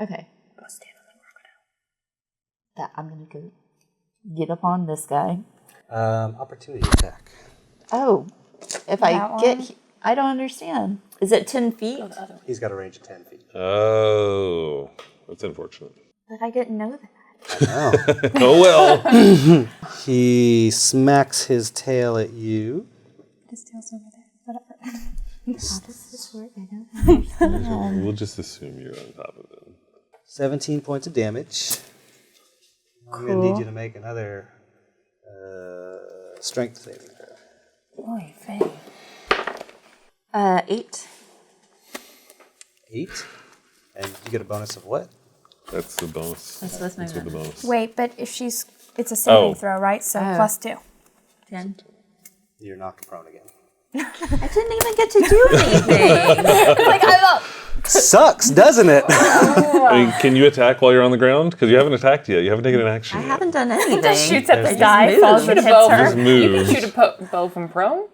okay. Go stand on the crocodile. That I'm gonna go get up on this guy. Opportunity attack. Oh, if I get, I don't understand. Is it 10 feet? He's got a range of 10 feet. Oh, that's unfortunate. But I didn't know that. Oh well. He smacks his tail at you. His tail's over there. Whatever. How does this work? I don't understand. We'll just assume you're on top of it. 17 points of damage. I'm going to need you to make another strength saving throw. Oy vey. 8. 8. And you get a bonus of what? That's the bonus. That's my That's what the bonus. bonus. Wait, but if she's, it's a saving Oh. throw, right? So Oh. +2. 10. You're knocked prone again. I didn't even get to do anything. Like I'm up. Sucks, doesn't it? I mean, can you attack while you're on the ground? Because you haven't attacked yet. You haven't taken an action I yet. haven't done anything. Just shoots at the Just guy, moved. falls and Shoot a hits bow. her. Just You move. can shoot a bow from prone.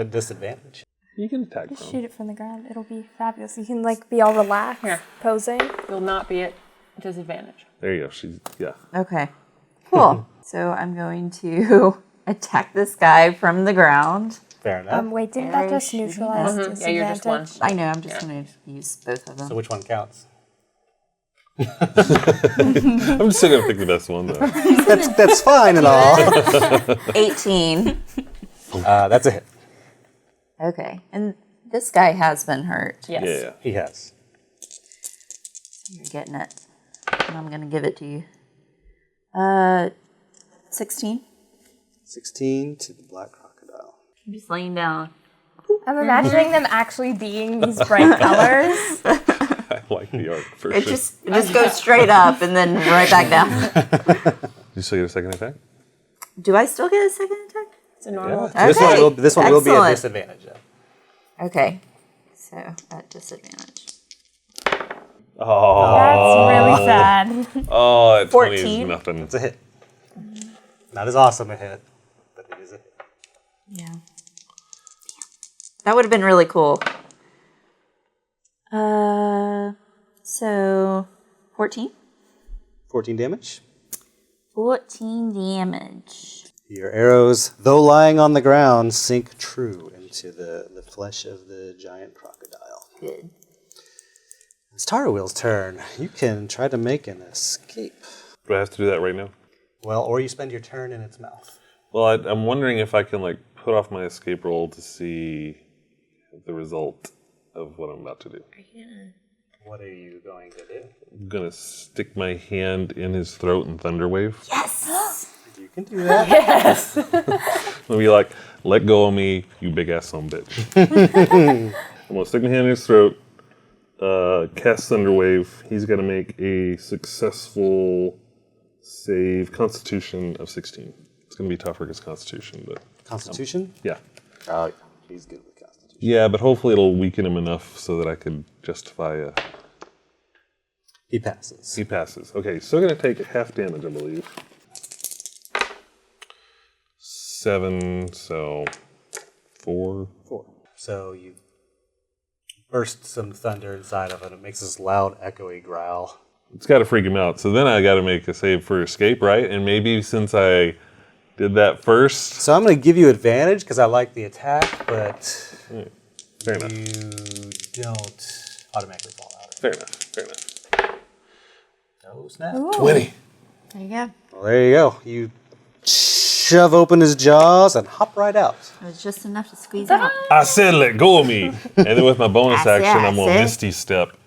Disadvantage. You can attack Just them. shoot it from the ground. It'll be fabulous. You can like be all relaxed, Here. posing. You'll not be at disadvantage. There you go. She's, yeah. Okay. Cool. So I'm going to attack this guy from the ground. Fair enough. Wait, didn't that just Very neutralize Yeah, disadvantage? you're just one. I know. I'm just going to use both of them. So which one counts? I'm just going to pick the best one, though. That's fine and all. 18. That's a hit. Okay. And this guy has been hurt. Yes. Yeah. He has. You're getting it. And I'm going to give it to you. 16. 16 to the black crocodile. I'm just laying down. I'm imagining them actually being these bright colors. I like the art for It sure. just goes straight up and then right back down. You still get a second attack? Do I still get a second attack? It's a normal. Okay. This one will be a Excellent. disadvantage. Yeah. Okay. So at disadvantage. Oh, That's really sad. oh, at 20 is 14. nothing. It's a hit. Not as awesome a hit, but it is a hit. Yeah. That would have been really cool. So 14? 14 damage. 14 damage. Your arrows, though lying on the ground, sink true into the flesh of the giant crocodile. Good. It's Tarwheel's turn. You can try to make an escape. Do I have to do that right now? Well, or you spend your turn in its mouth. Well, I'm wondering if I can like put off my escape roll to see the result of what I'm about to do. What are you going to do? I'm gonna stick my hand in his throat and thunderwave. Yes! You can do that. I'll be like, "Let go of me, you big ass son of a bitch." I'm gonna stick my hand in his throat. Cast thunderwave. He's got to make a successful save, Constitution of 16. It's gonna be tougher because Constitution, but Constitution? yeah. Oh, yeah. He's good with Constitution. Yeah, but hopefully it'll weaken him enough so that I could justify a... He passes. He passes. Okay, still gonna take half damage, I believe. 7, so 4. 4. So you burst some thunder inside of it. It makes this loud, echoey growl. It's got to freak him out. So then I got to make a save for escape, right? And maybe since I did that first... So I'm going to give you advantage because I like the attack, but Fair enough. you don't automatically fall out. Fair enough. Fair enough. No snap. 20. There you go. Well, there you go. You shove open his jaws and hop right out. It was just enough to squeeze out. I said let go of me. And then with my bonus I see, action, I I'm going to see. Misty Step.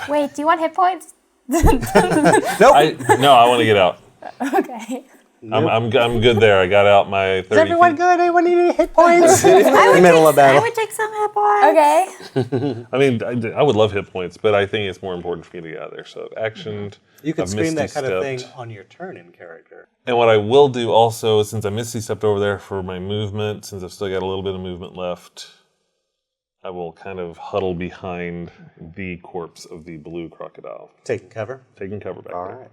Wait, do you want hit points? No, I want to get out. Okay. I'm good there. I got out my 30 Is everyone feet. good? Anyone need any hit points? Middle of I battle. would take some hit points. Okay. I mean, I would love hit points, but I think it's more important for me to get out of there. So action. You could I've scream that Misty kind of thing Stepped. on your turn in character. And what I will do also, since I Misty Stepped over there for my movement, since I've still got a little bit of movement left, I will kind of huddle behind the corpse of the blue crocodile, Taking cover. taking cover back All there. right.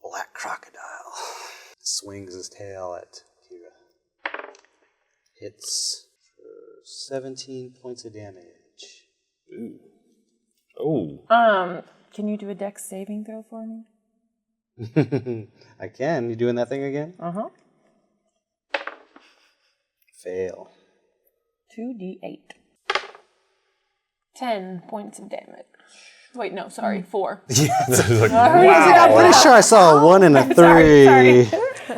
Black crocodile swings his tail at Kira. Hits for 17 points of damage. Ooh. Oh. Can you do a dex saving throw for me? I can. You doing that thing again? Uh-huh. Fail. 2d8. 10 points of damage. Wait, no, sorry, 4. I'm pretty sure I saw a 1 and a 3. Sorry.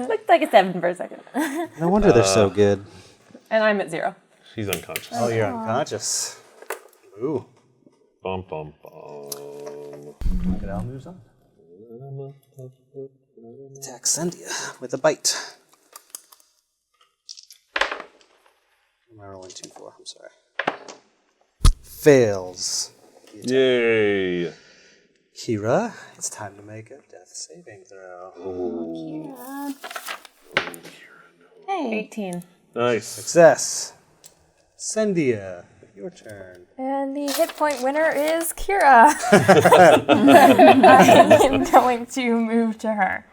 Looked like a 7 for a second. No wonder they're so good. And I'm at 0. She's unconscious. Oh, you're unconscious. Ooh. Bum, bum, bum. Crocodile moves on. Attack Sendia with a bite. Am I rolling 2-4? I'm sorry. Fails. Yay. Kira, It's time to make a death saving throw. Hey. 18. Nice. success. Sendia, your turn. And the hit point winner is Kira. I'm going to move to her.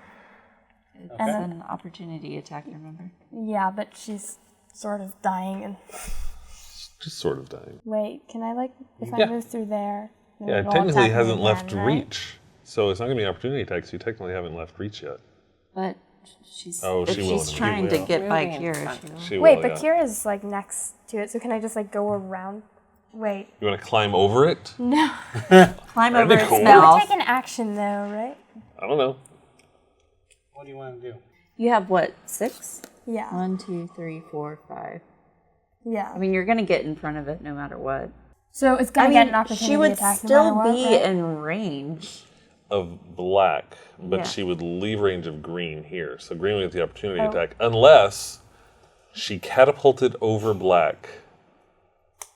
It's an opportunity attack, remember? Yeah, but she's sort of dying. And Just sort of dying. wait, can I if Yeah. I move through there? then Yeah, it won't technically attack me hasn't again, left right? reach. So it's not going to be an opportunity attack, so you technically haven't left reach yet. But she's Oh, if she will she's in a trying minute. to get by Moving in Kira, front. she will. She Wait, will, but yeah. Kira's next to it, so can I just go around? Wait. You want to climb over it? No. Climb That'd over be its cool. It would mouth. take an action though, right? I don't know. What do you want to do? You have what, 6? Yeah. 1, 2, 3, 4, 5. Yeah. I mean, you're gonna get in front of it no matter what. So it's gonna get an opportunity she would attack still no matter be what, right? in range. of black, but Yeah. she would leave range of green here. So green would get the opportunity attack, unless she catapulted over black.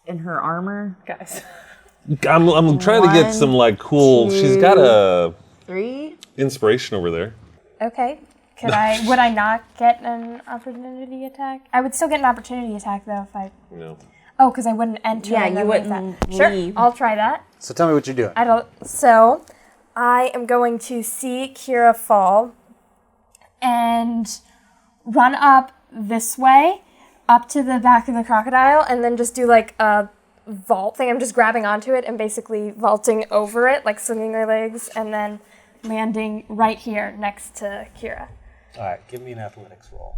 In her armor. Guys. I'm trying to get some like cool. She's got a 3. inspiration over there. Okay. Would I not get an opportunity attack? I would still get an opportunity attack though if I. No. Oh, because I wouldn't enter. Yeah, and you then leave wouldn't that. Sure, leave. I'll try that. So tell me what you're doing. So, I am going to see Kira fall and run up this way, up to the back of the crocodile, and then just do like a vault thing. I'm just grabbing onto it and basically vaulting over it, like swinging their legs, and then landing right here next to Kira. All right, give me an athletics roll.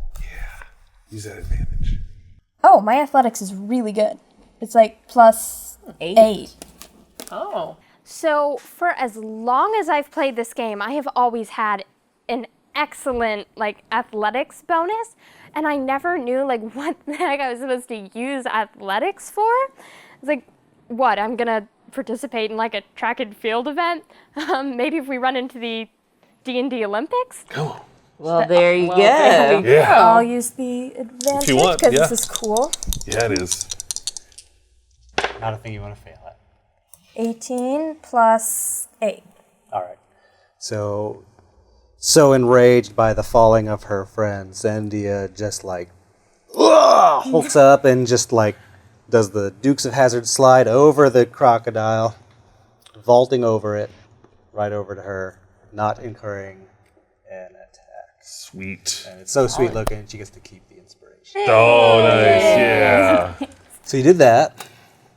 Use that advantage. Oh, my athletics is really good. It's like plus 8. Oh. So for as long as I've played this game, I have always had an excellent like athletics bonus, and I never knew like what the heck I was supposed to use athletics for. It's like, what, I'm gonna participate in like a track and field event? Maybe if we run into the D&D Olympics? Come on. Well, there you go. Yeah. I'll use the advantage you want, because yeah. this is cool. Yeah, it is. Not a thing you want to fail at. 18 plus 8. All right. So enraged by the falling of her friend, Zendia just like hulks up and just like does the Dukes of Hazzard slide over the crocodile, vaulting over it, right over to her, not incurring an attack. Sweet. And it's so sweet looking, she gets to keep the inspiration. Oh, nice. Yeah. So you did that.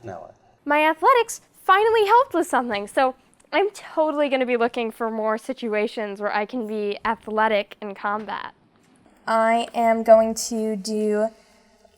Now what? My athletics finally helped with something, so I'm totally going to be looking for more situations where I can be athletic in combat. I am going to do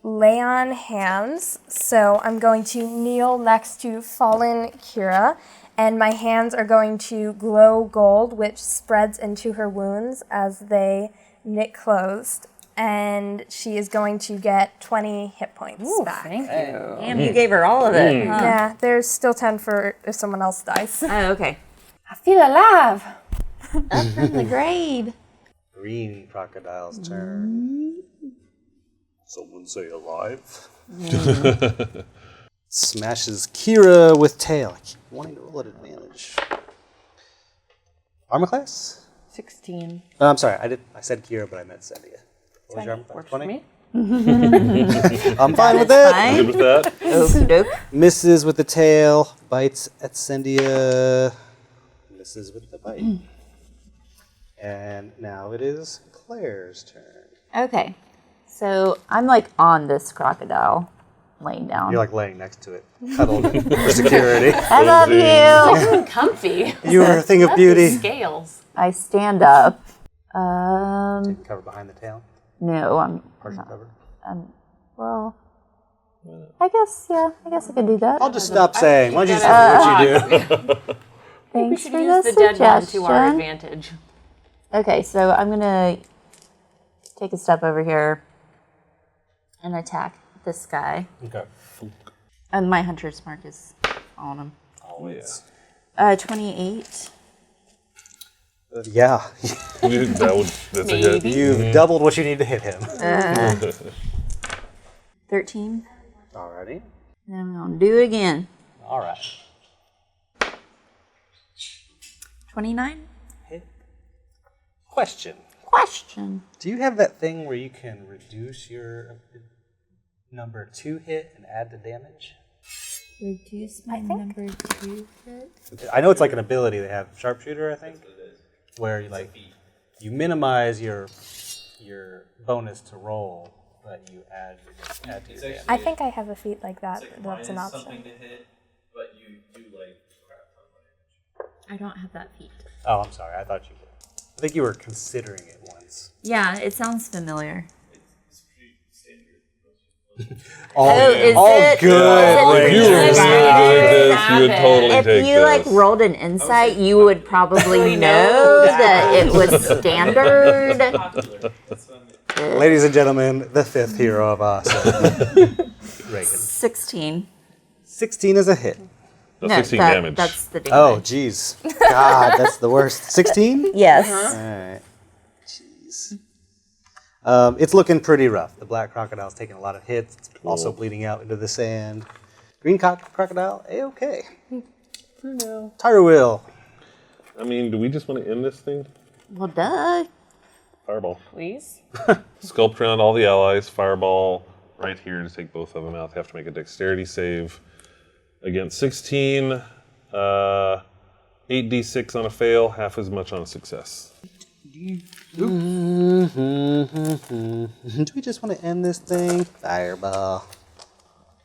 lay on hands. So I'm going to kneel next to fallen Kira, and my hands are going to glow gold, which spreads into her wounds as they knit closed. And she is going to get 20 hit points back. Thank you. Damn, you gave her all of it. Huh? Yeah, there's still 10 for if someone else dies. Oh, okay. I feel alive. Up from the grave. Green crocodile's turn. Someone say alive. Smashes Kira with tail. I keep wanting to roll at advantage. Armor class? 16. I'm sorry, I said Kira, but I meant Zendia. What was your armor class? Works for 20? me. I'm fine with that. Good with that? Okie doke. Misses with the tail, bites at Zendia. Misses with the bite. And now it is Claire's turn. Okay. So I'm like on this crocodile, laying down. You're like laying next to it, cuddled for security. I love you. Comfy. You are a thing of beauty. Scales. I stand up. Cover behind the tail. No, I'm Partial cover. well. I guess I could do that. I'll just stop saying. Why don't you just do what you do? We Thanks should for use the the dead one suggestion. to our advantage. Okay, so I'm gonna take a step over here and attack this guy. Okay. And my hunter's mark is on him. Always. 28. Yeah. That's a hit. You've doubled what you need to hit him. 13. Alrighty. And I'm gonna do it again. All right. 29. Question. Do you have that thing where you can reduce your number 2 hit and add the damage? Reduce my number 2 hit. I know it's like an ability they have. Sharpshooter, I think. Where you minimize your bonus to roll, but you add to your damage. I think I have a feat like that. That's an option. something to hit, but you do like crap ton of damage. I don't have that feat. Oh, I'm sorry. I thought you would. I think you were considering it once. Yeah, it sounds familiar. It's pretty standard. All, is all it? good. If you were really good at this, you would totally If take you this. like rolled an insight, you would probably know that it was standard. Popular. That's what I mean. Ladies and gentlemen, the 5th hero of awesome. Reagan. 16. 16 is a hit. No, 16 damage. That's the damage. Oh, geez. God, that's the worst. 16? Yes. All right. Jeez. It's looking pretty rough. The black crocodile's taking a lot of hits. It's also bleeding out into the sand. Green crocodile, A-okay. No. Tire wheel. I mean, do we just want to end this thing? Well, duh. Fireball. Please. Sculpt around all the allies. Fireball right here to take both of them out. They have to make a dexterity save. Against 16, 8d6 on a fail, half as much on a success. Do we just want to end this thing? Fireball.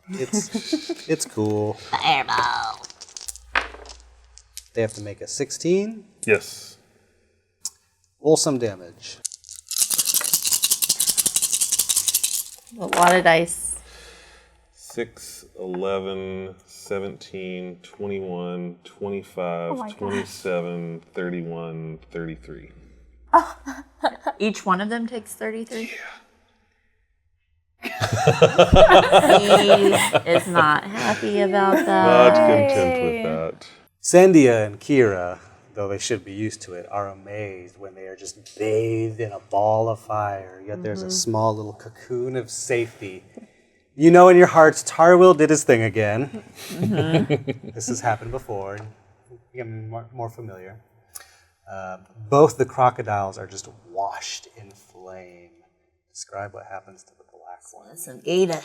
It's cool. Fireball. They have to make a 16. Yes. Roll some damage. A lot of dice. 6, 11, 17, 21, 25, 27, 31, 33. Each one of them takes 33? Yeah. He is not happy about that. Not content with that. Sandia and Kira, though they should be used to it, are amazed when they are just bathed in a ball of fire. Yet there's a small little cocoon of safety. You know in your hearts, Tarwill did his thing again. This has happened before. Becoming more familiar. Both the crocodiles are just washed in flame. Describe what happens to the black one. Some gator.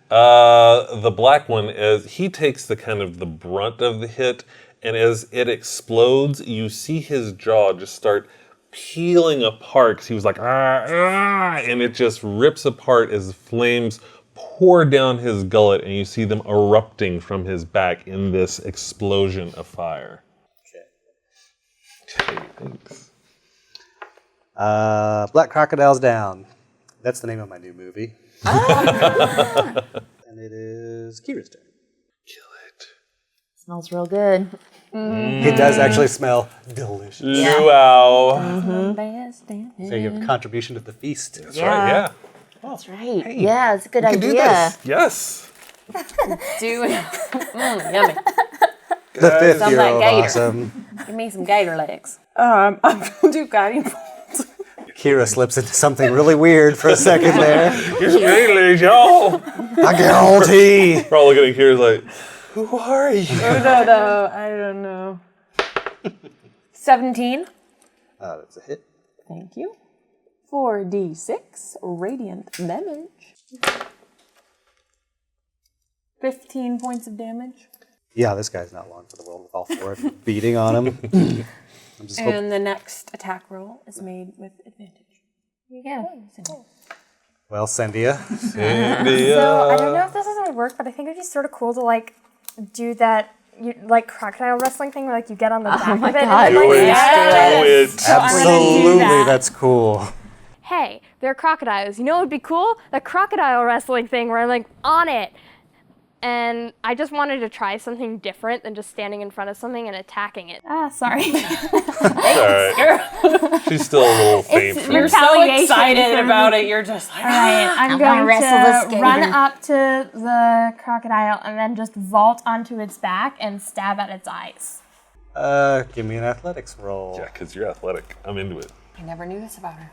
The black one, as he takes the kind of the brunt of the hit, and as it explodes, you see his jaw just start peeling apart. 'Cause he was like, and it just rips apart as flames pour down his gullet, and you see them erupting from his back in this explosion of fire. Okay, thanks. Black Crocodile's Down. That's the name of my new movie. And it is Kira's turn. Kill it. Smells real good. It does actually smell delicious. Luau. So you give a contribution to the feast. That's right, yeah. That's right. Yeah, it's a good idea. Do this. Yes. Do it. Yummy. The 5th-year-old gator. awesome. Give me some gator legs. I'm gonna do guiding bolt. Kira slips into something really weird for a second there. Here's some legs, y'all. I guarantee. We're all looking at Kira's like, who are you? No, I don't know. 17. That's a hit. Thank you. 4d6 radiant damage. 15 points of damage. Yeah, this guy's not long for the world with all 4 of you beating on him. I'm just hoping. And the next attack roll is made with advantage. Yeah. Well, Sandia. So I don't know if this is gonna work, but I think it'd be sort of cool to like do that like crocodile wrestling thing where like you get on the back of it. God. And, like, Do it. Absolutely, that's cool. Hey, they're crocodiles. You know what would be cool? The crocodile wrestling thing where I'm like on it. And I just wanted to try something different than just standing in front of something and attacking it. Ah, sorry. Alright. She's still a little faint. from You're this. so Retaliation excited from about me. it, you're just like, All right, I'm gonna going wrestle this to gator. run up to the crocodile and then just vault onto its back and stab at its eyes. Give me an athletics roll. Yeah, because you're athletic. I'm into it. I never knew this about her.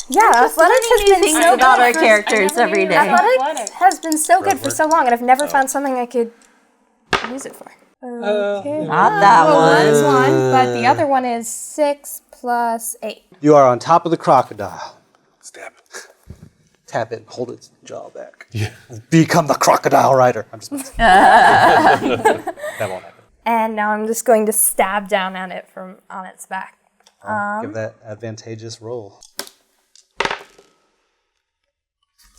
Yeah, athletics has been Things so about good our for- characters every day. Athletics has been so good for so long, and I've never found something I could use it for. Okay. Not that One's one. 1, but the other one is 6 plus 8. You are on top of the crocodile. Stab it. Tap it and hold its jaw back. Yeah. Become the crocodile rider. I'm just that won't happen. And now I'm just going to stab down at it from on its back. Give that advantageous roll.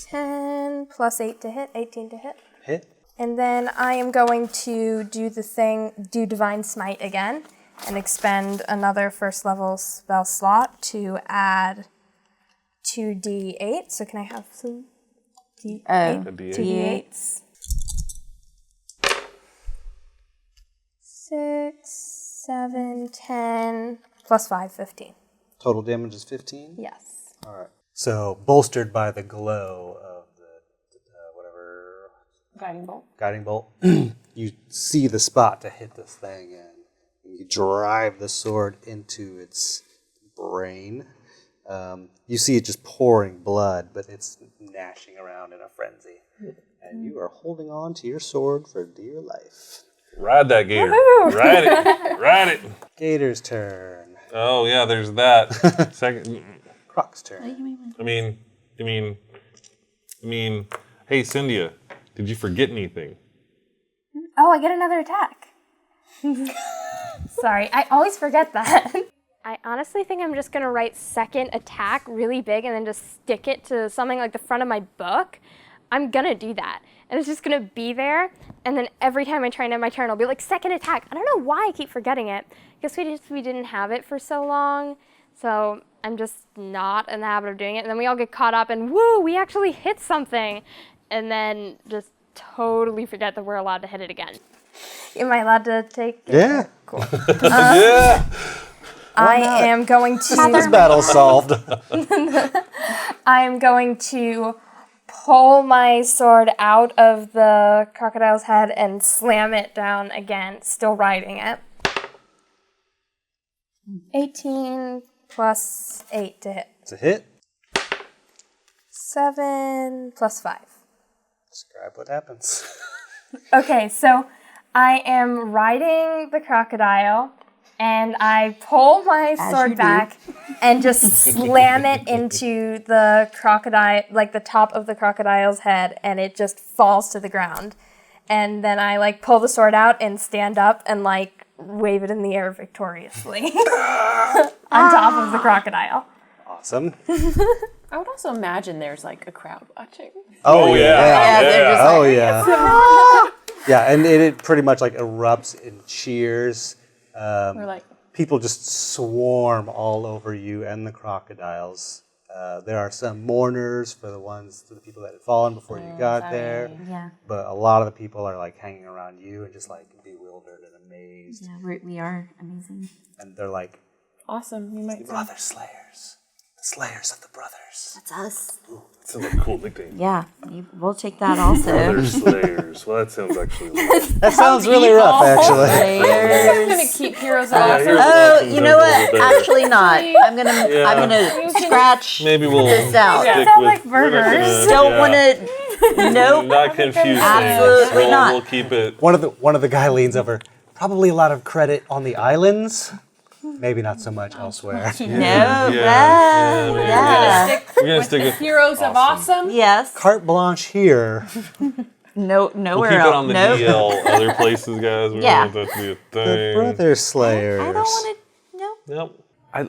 10 plus 8 to hit, 18 to hit. Hit. And then I am going to do Divine Smite again, and expend another first level spell slot to add 2d8. So can I have some d8? A D8. 2d8s. 6, 7, 10, plus 5, 15. Total damage is 15? Yes. All right. So, bolstered by the glow of the whatever Guiding bolt. You see the spot to hit this thing, and you drive the sword into its brain. You see it just pouring blood, but it's gnashing around in a frenzy. And you are holding on to your sword for dear life. Ride that gator. Ride it. Ride it. Gator's turn. Oh yeah, there's that. Second. Croc's turn. I mean. Hey, Cynthia, did you forget anything? Oh, I get another attack. Sorry, I always forget that. I honestly think I'm just gonna write second attack really big and then just stick it to something like the front of my book. I'm gonna do that. And it's just gonna be there, and then every time I try and end my turn, I'll be like, second attack. I don't know why I keep forgetting it. I guess we didn't have it for so long, so I'm just not in the habit of doing it. And then we all get caught up and woo, we actually hit something. And then just totally forget that we're allowed to hit it again. Am I allowed to take it? Yeah. Cool. Yeah. I am going to... This battle's solved. I am going to pull my sword out of the crocodile's head and slam it down again, still riding it. 18 plus 8 to hit. It's a hit. 7 plus 5. Describe what happens. Okay, so I am riding the crocodile, and I pull my sword back and just slam it into the crocodile, like the top of the crocodile's head, and it just falls to the ground. And then I like pull the sword out and stand up and like wave it in the air victoriously on top of the crocodile. Awesome. I would also imagine there's like a crowd watching. Oh yeah. they're just Oh yeah. Yeah, and it pretty much like erupts in cheers. We're like, People just swarm all over you and the crocodiles. There are some mourners for the people that had fallen before you got there. Yeah. But a lot of the people are like hanging around you and just like bewildered and amazed. Yeah, we are amazing. And they're like, awesome. You might say. brother slayers. The slayers of the brothers. That's us. Sounds like a cool nickname. Yeah, we'll take that also. There's Slayers. Well, that sounds actually. That sounds really rough, actually. I'm gonna keep Heroes of Awesome. Oh, you know what? Actually not. I'm gonna scratch Maybe we'll this out. stick sound with. like we're not burgers. gonna- Don't yeah. want to. Nope. Not confusing. Absolutely we'll, not. We'll keep it. One of the guy leans over. Probably a lot of credit on the islands. Maybe not so much elsewhere. No, Yeah. yeah. We're gonna stick with. Heroes of Awesome. Yes. Carte blanche here. No, We'll nowhere keep it else. on the Nope. DL. Other places, guys. We Yeah. don't want that to be a The thing. brother slayers. I don't want to. No. Nope.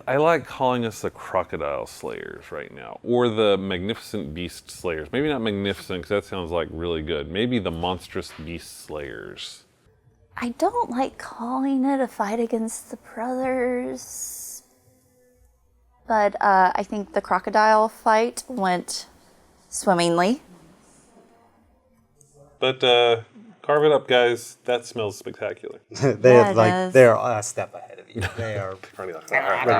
I like calling us the crocodile slayers right now, or the magnificent beast slayers. Maybe not magnificent, because that sounds like really good. Maybe the monstrous beast slayers. I don't like calling it a fight against the brothers, but I think the crocodile fight went swimmingly. But carve it up, guys. That smells spectacular. They're Yeah, it does. they're a step ahead of you. They are ready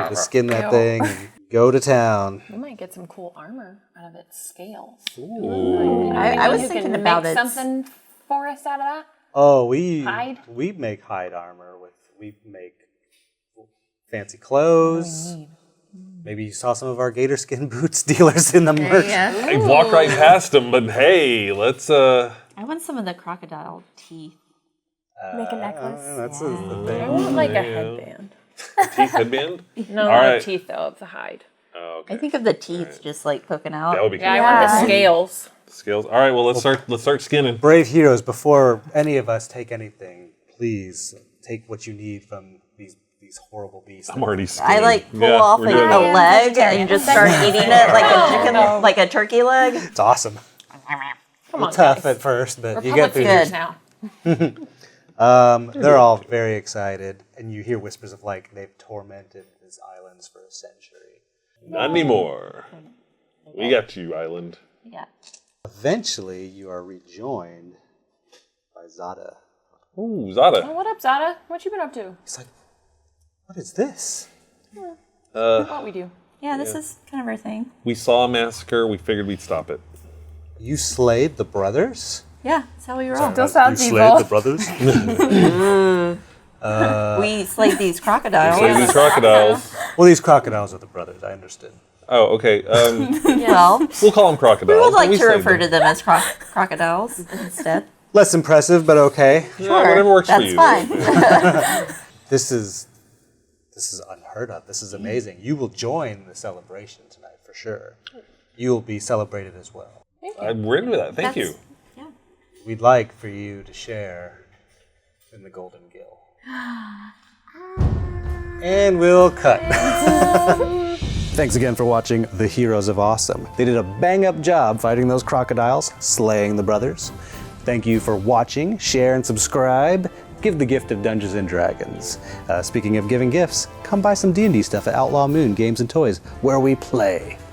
to skin that thing and go to town. We might get some cool armor out of its scales. I was Who thinking can about make it. something for us out of that? Oh, we Hide? make hide armor we make fancy clothes. Maybe you saw some of our gator skin boots dealers in the merch. I walked right past them, but hey, let's. I want some of the crocodile teeth. Make a necklace. That's the I thing. want like a headband. Teeth headband. No, All not right. teeth though. It's a hide. Oh, okay. I think of the teeth just like poking out. That would be Yeah, I cool. want the scales. Scales. All right. Well, let's start skinning. Brave heroes, before any of us take anything, please take what you need from these horrible beasts. I'm already skinning. I like pull Yeah, off we're a, doing a it. leg and just start eating it like a chicken, like a turkey leg. It's awesome. Come on, Tough guys. at first, but We're you public get through figures it. now. They're all very excited, and you hear whispers of like they've tormented these islands for a century. Not anymore. We got you, island. Yeah. Eventually, you are rejoined by Zada. Ooh, Zada. Oh, what up, Zada? What you been up to? He's like, "What is this?" What we do? Yeah, this is kind of our thing. We saw a massacre. We figured we'd stop it. You slayed the brothers? Yeah, that's how we roll. Still sounds You evil. slayed the brothers. We slayed these crocodiles. So these crocodiles. Well, these crocodiles are the brothers. I understood. Oh, okay. Well, We'll call them crocodiles. we would like to slayed refer to them as crocodiles instead. Less impressive, but okay. Yeah, whatever works That's for you. fine. This is unheard of. This is amazing. You will join the celebration tonight for sure. You will be celebrated as well. We're into that. Thank you. Yeah. We'd like for you to share in the Golden Gill. And we'll cut. Thanks again for watching The Heroes of Awesome. They did a bang-up job fighting those crocodiles, slaying the brothers. Thank you for watching, share, and subscribe. Give the gift of Dungeons & Dragons. Speaking of giving gifts, come buy some D&D stuff at Outlaw Moon Games and Toys, where we play.